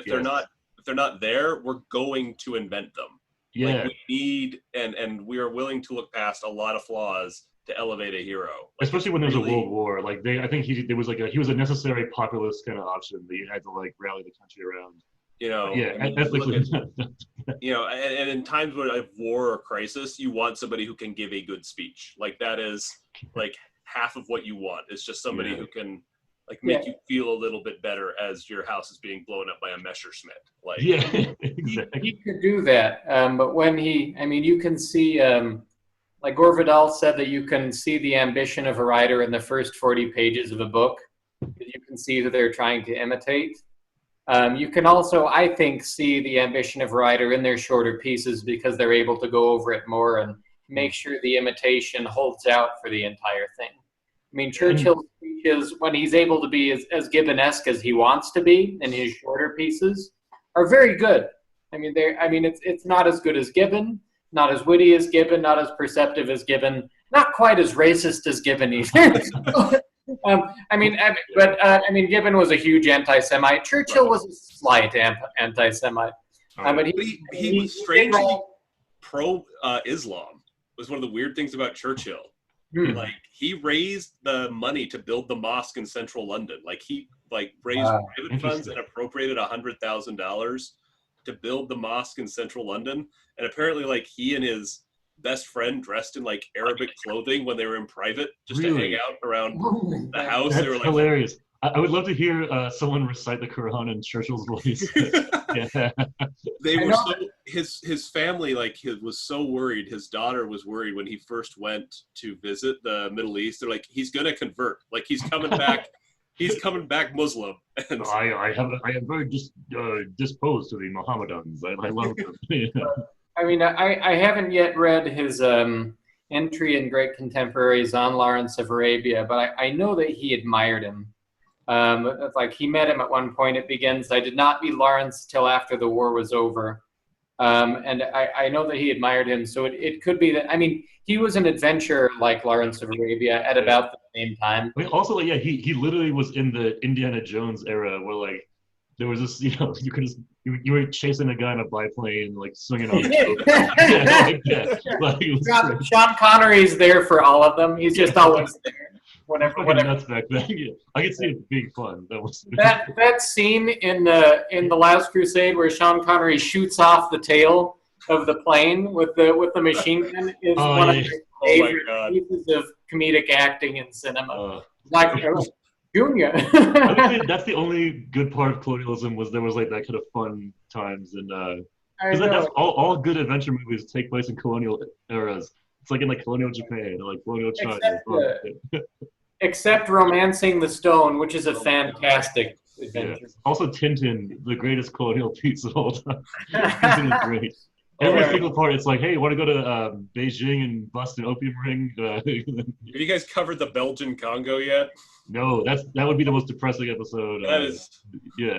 they're not there, we're going to invent them. Yeah, like we need, and we are willing to look past a lot of flaws to elevate a hero. Like, especially when there's a world war. Like I think he was a necessary populist kind of option that you had to like rally the country around. And in times of war or crisis, you want somebody who can give a good speech. Like that is like half of what you want. It's just somebody who can like make you feel a little bit better as your house is being blown up by a Messerschmitt. Like exactly. He could do that, but when you can see. Like Gore Vidal said that you can see the ambition of a writer in the first 40 pages of a book. You can see who they're trying to imitate. You can also, I think, see the ambition of a writer in their shorter pieces because they're able to go over it more and make sure the imitation holds out for the entire thing. I mean, Churchill's speeches, when he's able to be as Gibbon-esque as he wants to be in his shorter pieces, are very good. It's not as good as Gibbon. Not as witty as Gibbon, not as perceptive as Gibbon, not quite as racist as Gibbon either. Gibbon was a huge anti-Semite. Churchill was a slight anti-Semite. But he was strangely pro-Islam. Was one of the weird things about Churchill. Like he raised the money to build the mosque in central London. Like he raised private funds and appropriated $100,000 to build the mosque in central London. And apparently like he and his best friend dressed in like Arabic clothing when they were in private just to hang out around the house. That's they were like hilarious. I would love to hear someone recite the Quran in Churchill's voice. They were his family was so worried. His daughter was worried when he first went to visit the Middle East. They're like, he's gonna convert. Like he's coming back. He's coming back Muslim. And I am very disposed to the Mohammedans. I love them. I haven't yet read his entry in Great Contemporaries on Lawrence of Arabia, but I know that he admired him. Like he met him at one point. It begins, "I did not meet Lawrence till after the war was over." And I know that he admired him. So it could be that, I mean, he was an adventurer like Lawrence of Arabia at about the same time. I mean, also, like, yeah, he literally was in the Indiana Jones era where, like, there was this, you know, you were chasing a guy in a biplane, like swinging on Sean Connery's there for all of them. He's just always there. Whatever. Nuts back then. Yeah. I could see it being fun. That scene in the Last Crusade where Sean Connery shoots off the tail of the plane with the machine gun is one of my favorite pieces of comedic acting in cinema. Junior. I think that's the only good part of colonialism was there was like that kind of fun times, and because that's all good adventure movies take place in colonial eras. It's like in like colonial Japan or like colonial China. Except Romancing the Stone, which is a fantastic adventure. Yeah. Also Tintin, the greatest colonial piece of all time. Tintin is great. Every single part, it's like, hey, you want to go to Beijing and bust an opium ring? Have you guys covered the Belgian Congo yet? No, that would be the most depressing episode. That is, yeah.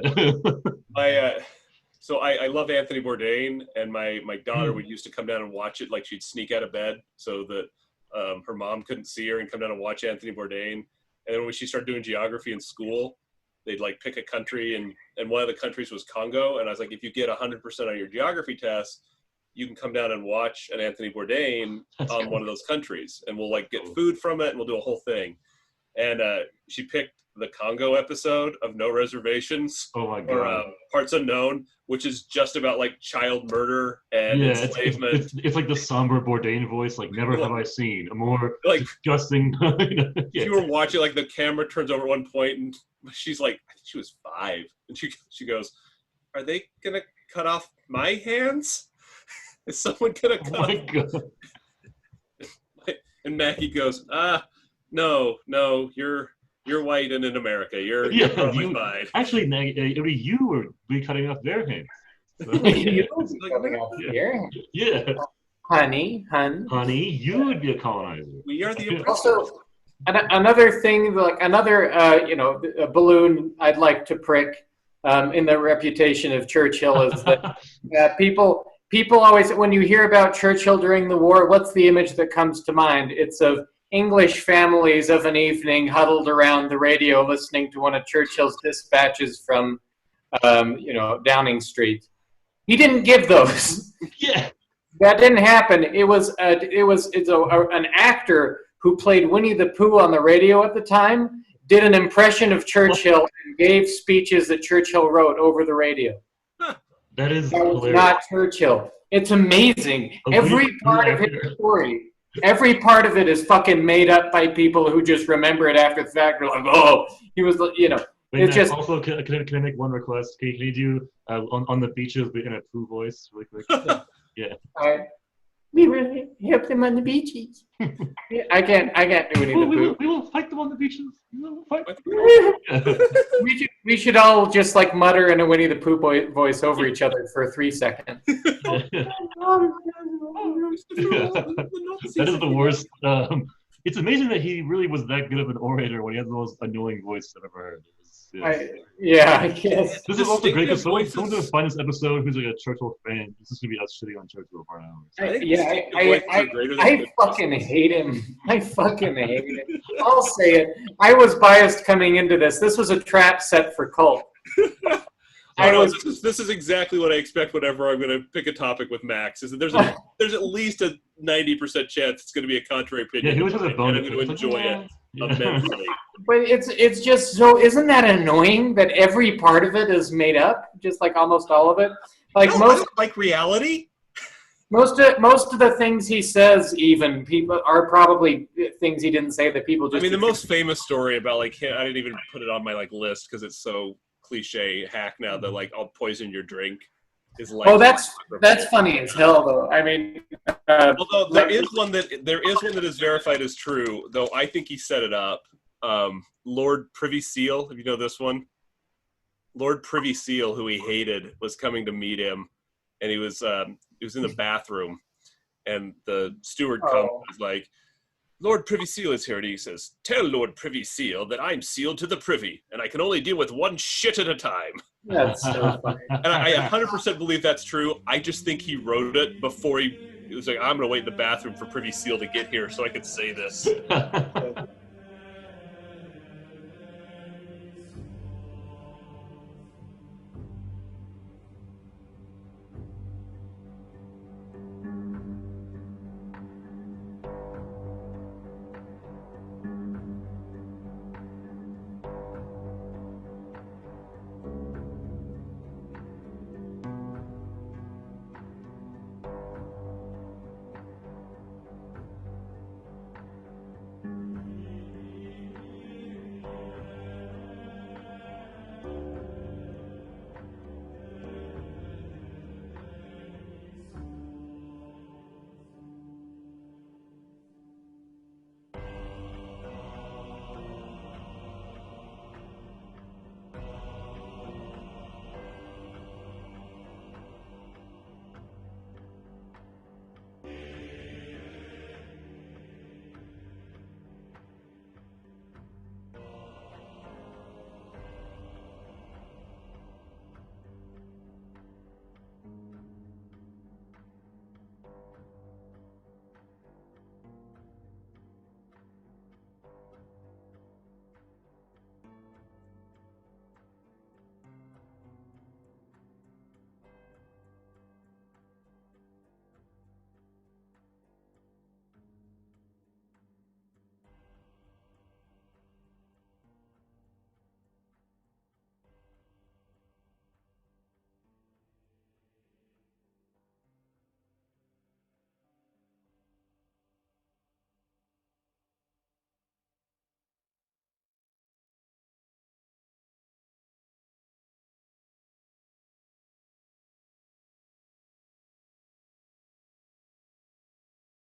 So I love Anthony Bourdain, and my daughter would used to come down and watch it. Like she'd sneak out of bed so that her mom couldn't see her and come down and watch Anthony Bourdain. And then when she started doing geography in school, they'd like pick a country, and one of the countries was Congo. And I was like, if you get 100% on your geography test, you can come down and watch an Anthony Bourdain on one of those countries, and we'll like get food from it, and we'll do a whole thing. And she picked the Congo episode of No Reservations, or Parts Unknown, which is just about like child murder and enslavement. It's like the somber Bourdain voice, like never have I seen a more like disgusting. If you were watching, like the camera turns over at one point, and she's like, I think she was 5, and she goes, "Are they gonna cut off my hands? Is someone gonna cut off?" God. And Maggie goes, no, you're white and in America. You're probably fine. Actually, Maggie, you would be cutting off their hands. So, yeah. Honey, you would be a colonizer. We are the oppressors. Also, another thing, like another, a balloon I'd like to prick in the reputation of Churchill is that people always, when you hear about Churchill during the war, what's the image that comes to mind? It's of English families of an evening huddled around the radio listening to one of Churchill's dispatches from, Downing Street. He didn't give those. Yeah, that didn't happen. It's an actor who played Winnie the Pooh on the radio at the time did an impression of Churchill and gave speeches that Churchill wrote over the radio. That was not Churchill. It's amazing. Every part of his story. Every part of it is fucking made up by people who just remember it after the fact. They're like, oh, he was, It's just. Also, can I make one request? Can you do on the beaches in a Pooh voice, really quick? Yeah. We will help them on the beaches. I can't do anything. We will fight them on the beaches. We will fight. We should all just like mutter in a Winnie the Pooh voice over each other for 3 seconds. That is the worst. It's amazing that he really was that good of an orator when he had the most annoying voice I've ever heard. I guess. This is also great because someone's going to find this episode who's like a Churchill fan. This is going to be us shitting on Churchill for an hour. I fucking hate him. I fucking hate him. I'll say it. I was biased coming into this. This was a trap set for Colt. This is exactly what I expect whenever I'm going to pick a topic with Max. Is that there's at least a 90% chance it's going to be a contrary opinion. Yeah, he was a bonus. I'm going to enjoy it immensely. But it's just so. Isn't that annoying that every part of it is made up? Just like almost all of it. Like I don't like reality. Most of the things he says, even people are probably things he didn't say that people just. I mean, the most famous story about like him, I didn't even put it on my like list because it's so cliche hack now that like I'll poison your drink is like. Oh, that's funny as hell though. I mean, although there is one that is verified as true, though I think he set it up. Lord Privy Seal, if you know this one, Lord Privy Seal, who he hated, was coming to meet him, and he was in the bathroom, And the steward comes and is like, Lord Privy Seal is here. And he says, tell Lord Privy Seal that I'm sealed to the privy, and I can only deal with one shit at a time. That's so funny. And I 100% believe that's true. I just think he wrote it before he was like, I'm going to wait in the bathroom for Privy Seal to get here so I can say this.